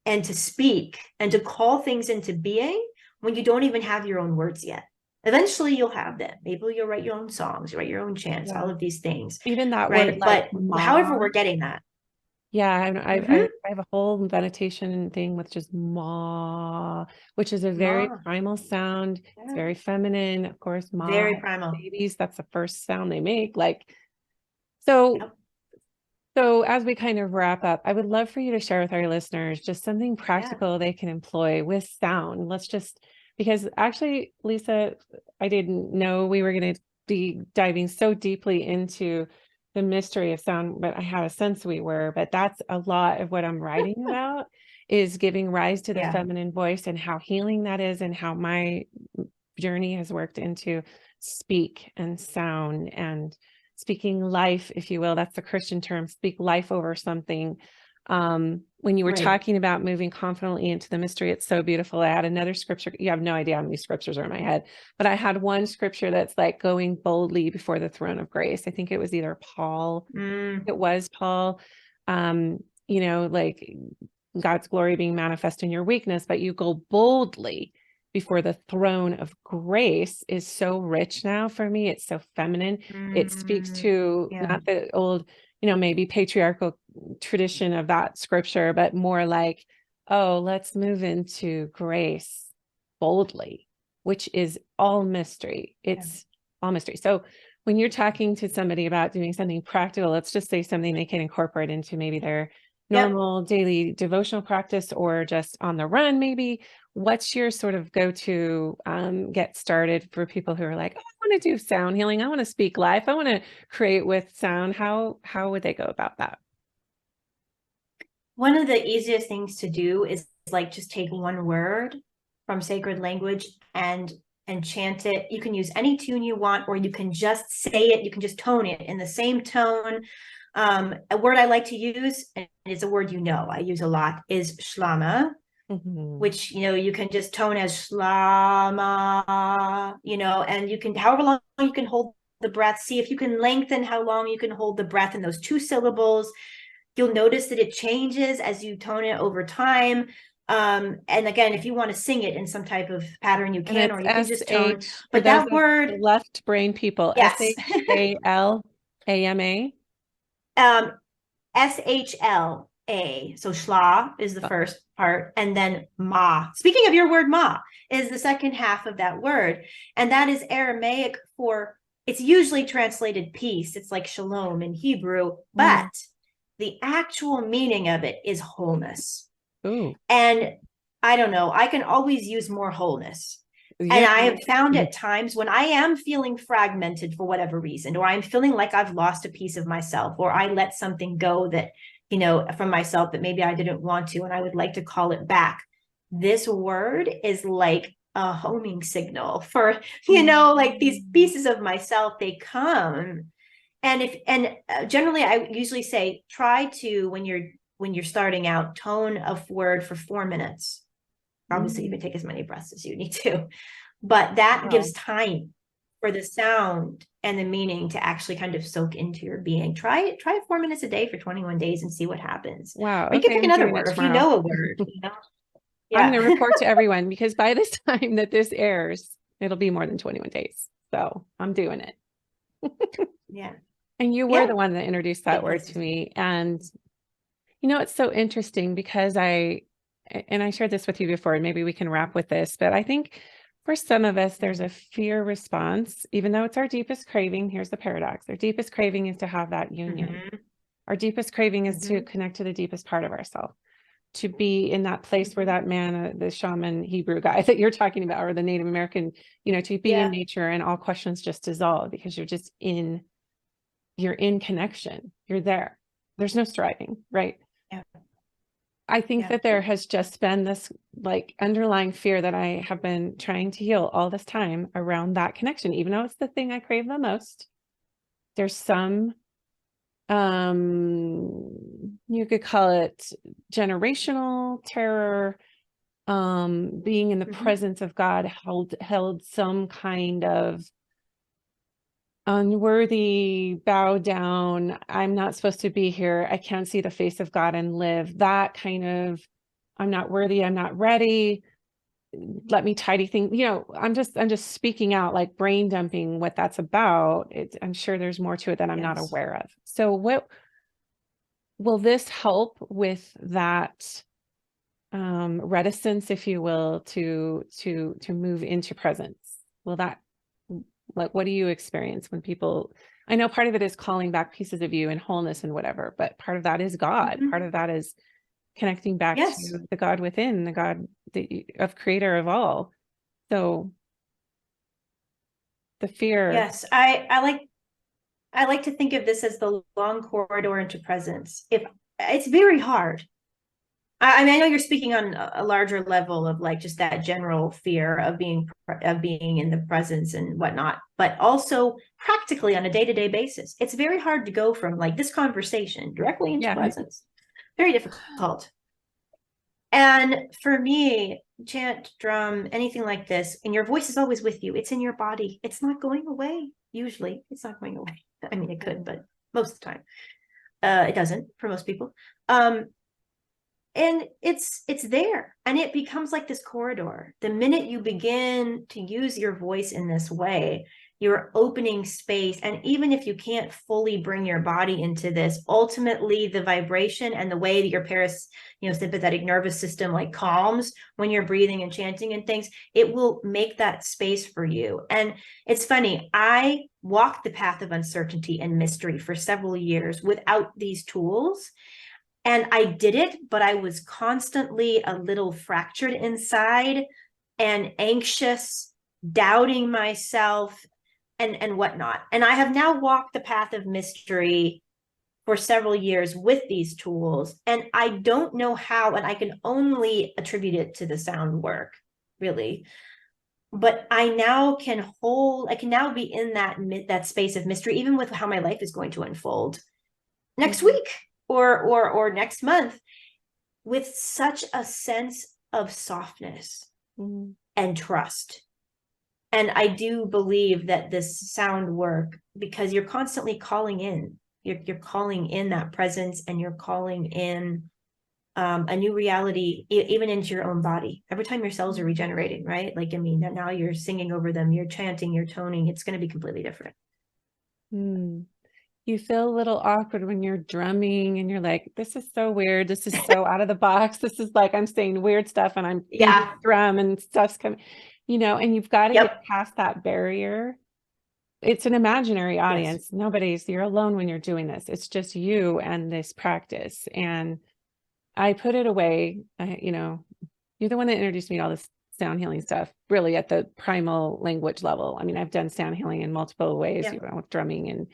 and to speak and to call things into being when you don't even have your own words yet. Eventually you'll have them. Maybe you'll write your own songs, you write your own chants, all of these things. Even that right? word, like, but however we're getting that. Yeah, I have a whole meditation thing with just ma, which is a very primal sound. It's very feminine, of course. Ma, very primal. Babies, that's the first sound they make. Like, so as we kind of wrap up, I would love for you to share with our listeners just something practical they can employ with sound. Let's just, because actually, Lisa, I didn't know we were going to be diving so deeply into the mystery of sound, but I had a sense we were. But that's a lot of what I'm writing about, is giving rise to the feminine voice and how healing that is, and how my journey has worked into speak and sound and speaking life, if you will. That's the Christian term, speak life over something. When you were talking about moving confidently into the mystery, it's so beautiful. I had another scripture. You have no idea how many scriptures are in my head, but I had one scripture that's like going boldly before the throne of grace. I think it was either Paul. It was Paul. You know, like God's glory being manifest in your weakness, but you go boldly before the throne of grace is so rich now for me. It's so feminine. It speaks to not the old, you know, maybe patriarchal tradition of that scripture, but more like, oh, let's move into grace boldly, which is all mystery. It's all mystery. So when you're talking to somebody about doing something practical, let's just say something they can incorporate into maybe their normal daily devotional practice, or just on the run, maybe. What's your sort of go-to get started for people who are like, oh, I want to do sound healing, I want to speak life, I want to create with sound? How would they go about that? One of the easiest things to do is like just take one word from sacred language and chant it. You can use any tune you want, or you can just say it. You can just tone it in the same tone. A word I like to use, and it's a word, you know, I use a lot, is shlama, which, you know, you can just tone as shlama, you know, and you can, however long you can hold the breath, see if you can lengthen how long you can hold the breath in those 2 syllables. You'll notice that it changes as you tone it over time. And again, if you want to sing it in some type of pattern, you can, or you can just tone. But that word, left brain people, S-H-A-L-A-M-A. S-H-L-A. So shla is the first part, and then ma. Speaking of your word, ma is the second half of that word, and that is Aramaic for, it's usually translated peace. It's like shalom in Hebrew, but the actual meaning of it is wholeness. Ooh. And I don't know, I can always use more wholeness. And I have found at times when I am feeling fragmented for whatever reason, or I'm feeling like I've lost a piece of myself, or I let something go that, you know, from myself that maybe I didn't want to, and I would like to call it back. This word is like a homing signal for, you know, like these pieces of myself, they come. And generally I usually say, try to, when you're when you're starting out, tone of word for 4 minutes. Obviously, you can take as many breaths as you need to, but that gives time for the sound and the meaning to actually kind of soak into your being. Try 4 minutes a day for 21 days and see what happens. Wow. Or you can Okay, pick I'm another doing it word if you tomorrow. know a word. I'm going to Yeah. report to everyone, because by this time that this airs, it'll be more than 21 days. So I'm doing it. Yeah. And you were Yeah. the one that introduced that word to me. And it's so interesting because and I shared this with you before, and maybe we can wrap with this, but I think for some of us, there's a fear response, even though it's our deepest craving. Here's the paradox. Our deepest craving is to have that union. Our deepest craving is to connect to the deepest part of ourselves, to be in that place where that man, the shaman Hebrew guy that you're talking about, or the Native American, to be in nature and all questions just dissolve, because you're in connection. You're there. There's no striving, right? Yeah. I think that there has just been this like underlying fear that I have been trying to heal all this time around that connection, even though it's the thing I crave the most. There's some, you could call it generational terror, being in the presence of God held some kind of unworthy, bow down, I'm not supposed to be here, I can't see the face of God and live, that kind of, I'm not worthy, I'm not ready, let me tidy things, I'm just speaking out, like brain dumping what that's about. I'm sure there's more to it that I'm not aware of. So what will this help with that reticence, if you will, to move into presence? Will that, like, what do you experience when people, I know part of it is calling back pieces of you and wholeness and whatever, but part of that is God. Part of that is connecting back to the God within, the God of creator of all. So the fear. Yes, I like to think of this as the long corridor into presence. If it's very hard. I mean, I know you're speaking on a larger level of like just that general fear of being in the presence and whatnot, but also practically on a day-to-day basis. It's very hard to go from like this conversation directly into presence. Very difficult. And for me, chant, drum, anything like this, and your voice is always with you. It's in your body. It's not going away. Usually, it's not going away. I mean, it could, but most of the time, it doesn't for most people. And it's there, and it becomes like this corridor. The minute you begin to use your voice in this way, you're opening space. And even if you can't fully bring your body into this, ultimately the vibration and the way that your sympathetic nervous system like calms when you're breathing and chanting and things, it will make that space for you. And it's funny, I walked the path of uncertainty and mystery for several years without these tools. And I did it, but I was constantly a little fractured inside and anxious, doubting myself and whatnot. And I have now walked the path of mystery for several years with these tools. And I don't know how, and I can only attribute it to the sound work, really. But I can now be in that space of mystery, even with how my life is going to unfold next week or next month, with such a sense of softness and trust. And I do believe that this sound work, because you're constantly calling in, you're calling in that presence, and you're calling in a new reality, even into your own body. Every time your cells are regenerating, right? Like, I mean, now you're singing over them, you're chanting, you're toning, it's going to be completely different. You feel a little awkward when you're drumming and you're like, this is so weird. This is so out of the box. This is like, I'm saying weird stuff and I'm drum and stuff's coming, and you've got to get past that barrier. It's an imaginary audience. You're alone when you're doing this. It's just you and this practice. And I put it away. You're the one that introduced me to all this sound healing stuff, really at the primal language level. I mean, I've done sound healing in multiple ways, with drumming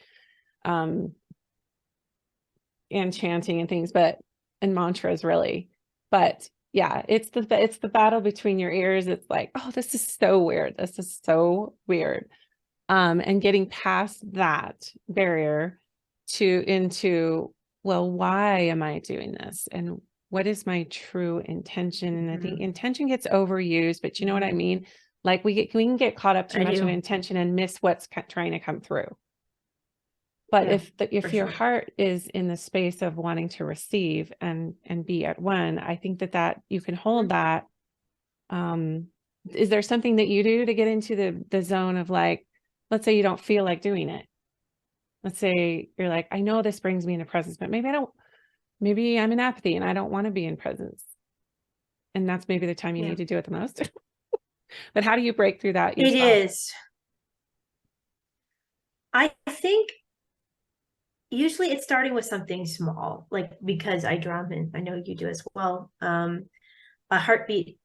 and chanting and things, and mantras, really. But yeah, it's the battle between your ears. It's like, oh, this is so weird. This is so weird. And getting past that barrier into well, why am I doing this? And what is my true intention? And I think intention gets overused, but you know what I mean? Like we can get caught up too much in intention and miss what's trying to come through. But if your heart is in the space of wanting to receive and be at one, I think that you can hold that. Is there something that you do to get into the zone of, like, let's say you don't feel like doing it. Let's say you're like, I know this brings me into presence, but maybe I'm in apathy and I don't want to be in presence. And that's maybe the time you need to do it the most. But how do you break through that yourself? It is. I think usually it's starting with something small, like, because I drum, and I know you do as well. A heartbeat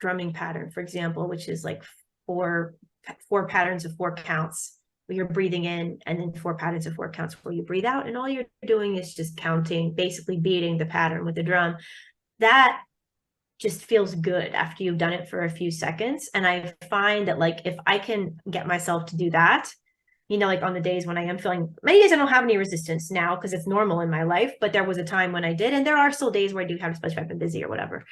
drumming pattern, for example, which is like four patterns of 4 counts where you're breathing in, and then 4 patterns of 4 counts where you breathe out. And all you're doing is just counting, basically beating the pattern with the drum. That just feels good after you've done it for a few seconds. And I find that, like, if I can get myself to do that, like on the days when I am feeling, many days I don't have any resistance now because it's normal in my life, but there was a time when I did, and there are still days where I do have, especially if I've been busy or whatever.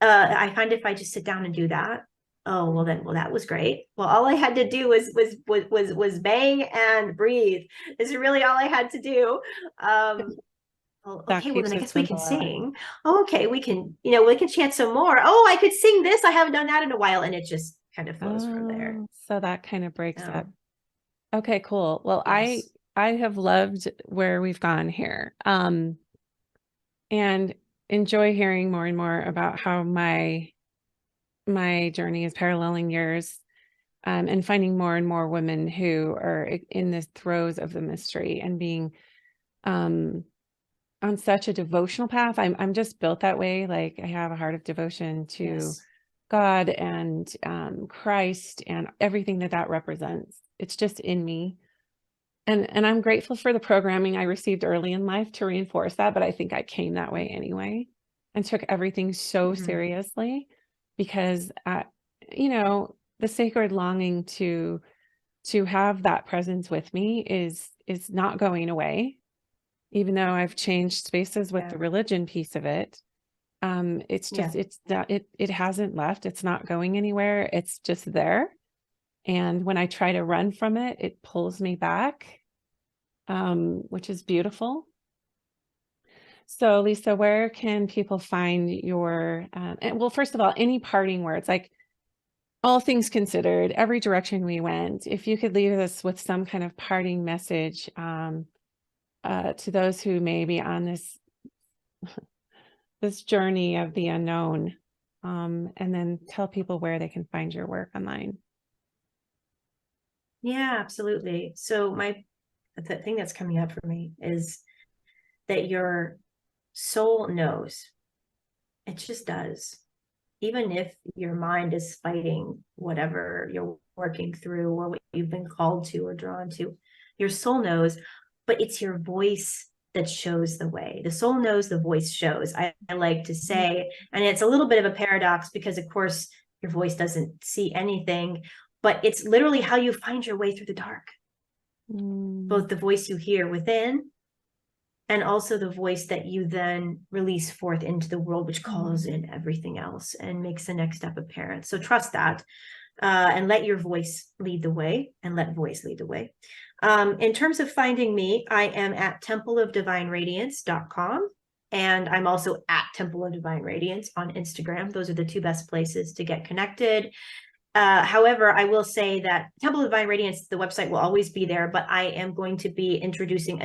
I find if I just sit down and do that, well, that was great. Well, all I had to do was bang and breathe. This is really all I had to do. Okay, well, then I guess we can sing. Oh, okay, we can chant some more. Oh, I could sing this. I haven't done that in a while. And it just kind of flows from there. So that kind of breaks up. Okay, cool. Well, yes. I have loved where we've gone here. And enjoy hearing more and more about how my journey is paralleling yours, and finding more and more women who are in the throes of the mystery and being on such a devotional path. I'm just built that way. Like, I have a heart of devotion to God and Christ and everything that represents. It's just in me. And I'm grateful for the programming I received early in life to reinforce that, but I think I came that way anyway and took everything so seriously because, the sacred longing to have that presence with me is not going away, even though I've changed spaces with the religion piece of it. It's just, it hasn't left. It's not going anywhere. It's just there. And when I try to run from it, it pulls me back, which is beautiful. So, Lisa, where can people find your, well, first of all, any parting words, like, all things considered, every direction we went, if you could leave us with some kind of parting message to those who may be on this journey of the unknown, and then tell people where they can find your work online. Yeah, absolutely. So the thing that's coming up for me is that your soul knows. It just does. Even if your mind is fighting whatever you're working through or what you've been called to or drawn to, your soul knows, but it's your voice that shows the way. The soul knows, the voice shows. I like to say, and it's a little bit of a paradox because, of course, your voice doesn't see anything, but it's literally how you find your way through the dark. Both the voice you hear within and also the voice that you then release forth into the world, which calls in everything else and makes the next step apparent. So trust that, and let your voice lead the way, and let voice lead the way. In terms of finding me, I am at templeofdivineradiance.com. And I'm also at Temple of Divine Radiance on Instagram. Those are the 2 best places to get connected. However, I will say that Temple of Divine Radiance, the website will always be there, but I am going to be introducing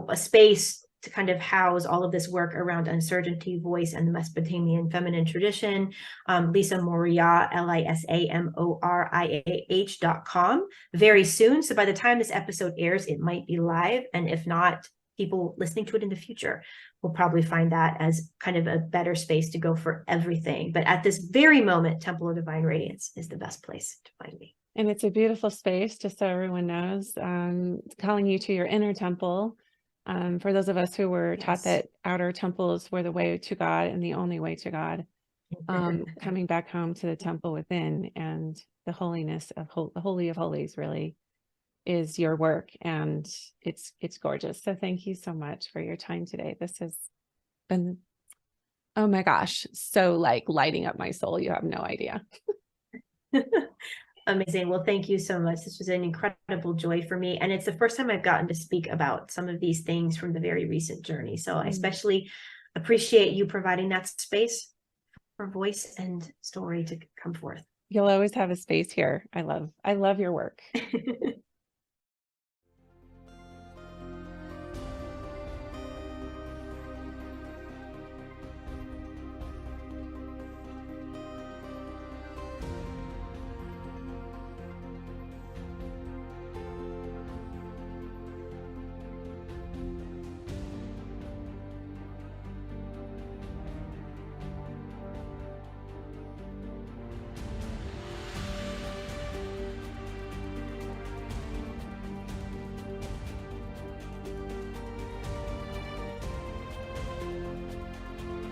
a space to kind of house all of this work around uncertainty, voice, and the Mesopotamian feminine tradition. Lisa Moriah, LisaMoriah.com very soon. So by the time this episode airs, it might be live. And if not, people listening to it in the future will probably find that as kind of a better space to go for everything. But at this very moment, Temple of Divine Radiance is the best place to find me. And it's a beautiful space, just so everyone knows, calling you to your inner temple. For those of us who were taught that outer temples were the way to God and the only way to God, coming back home to the temple within and the holiness of the Holy of Holies, really. is your work, and it's gorgeous. So thank you so much for your time today. This has been, oh my gosh, so like lighting up my soul. You have no idea. Amazing. Well, thank you so much. This was an incredible joy for me. And it's the first time I've gotten to speak about some of these things from the very recent journey. So I especially appreciate you providing that space for voice and story to come forth. You'll always have a space here. I love your work.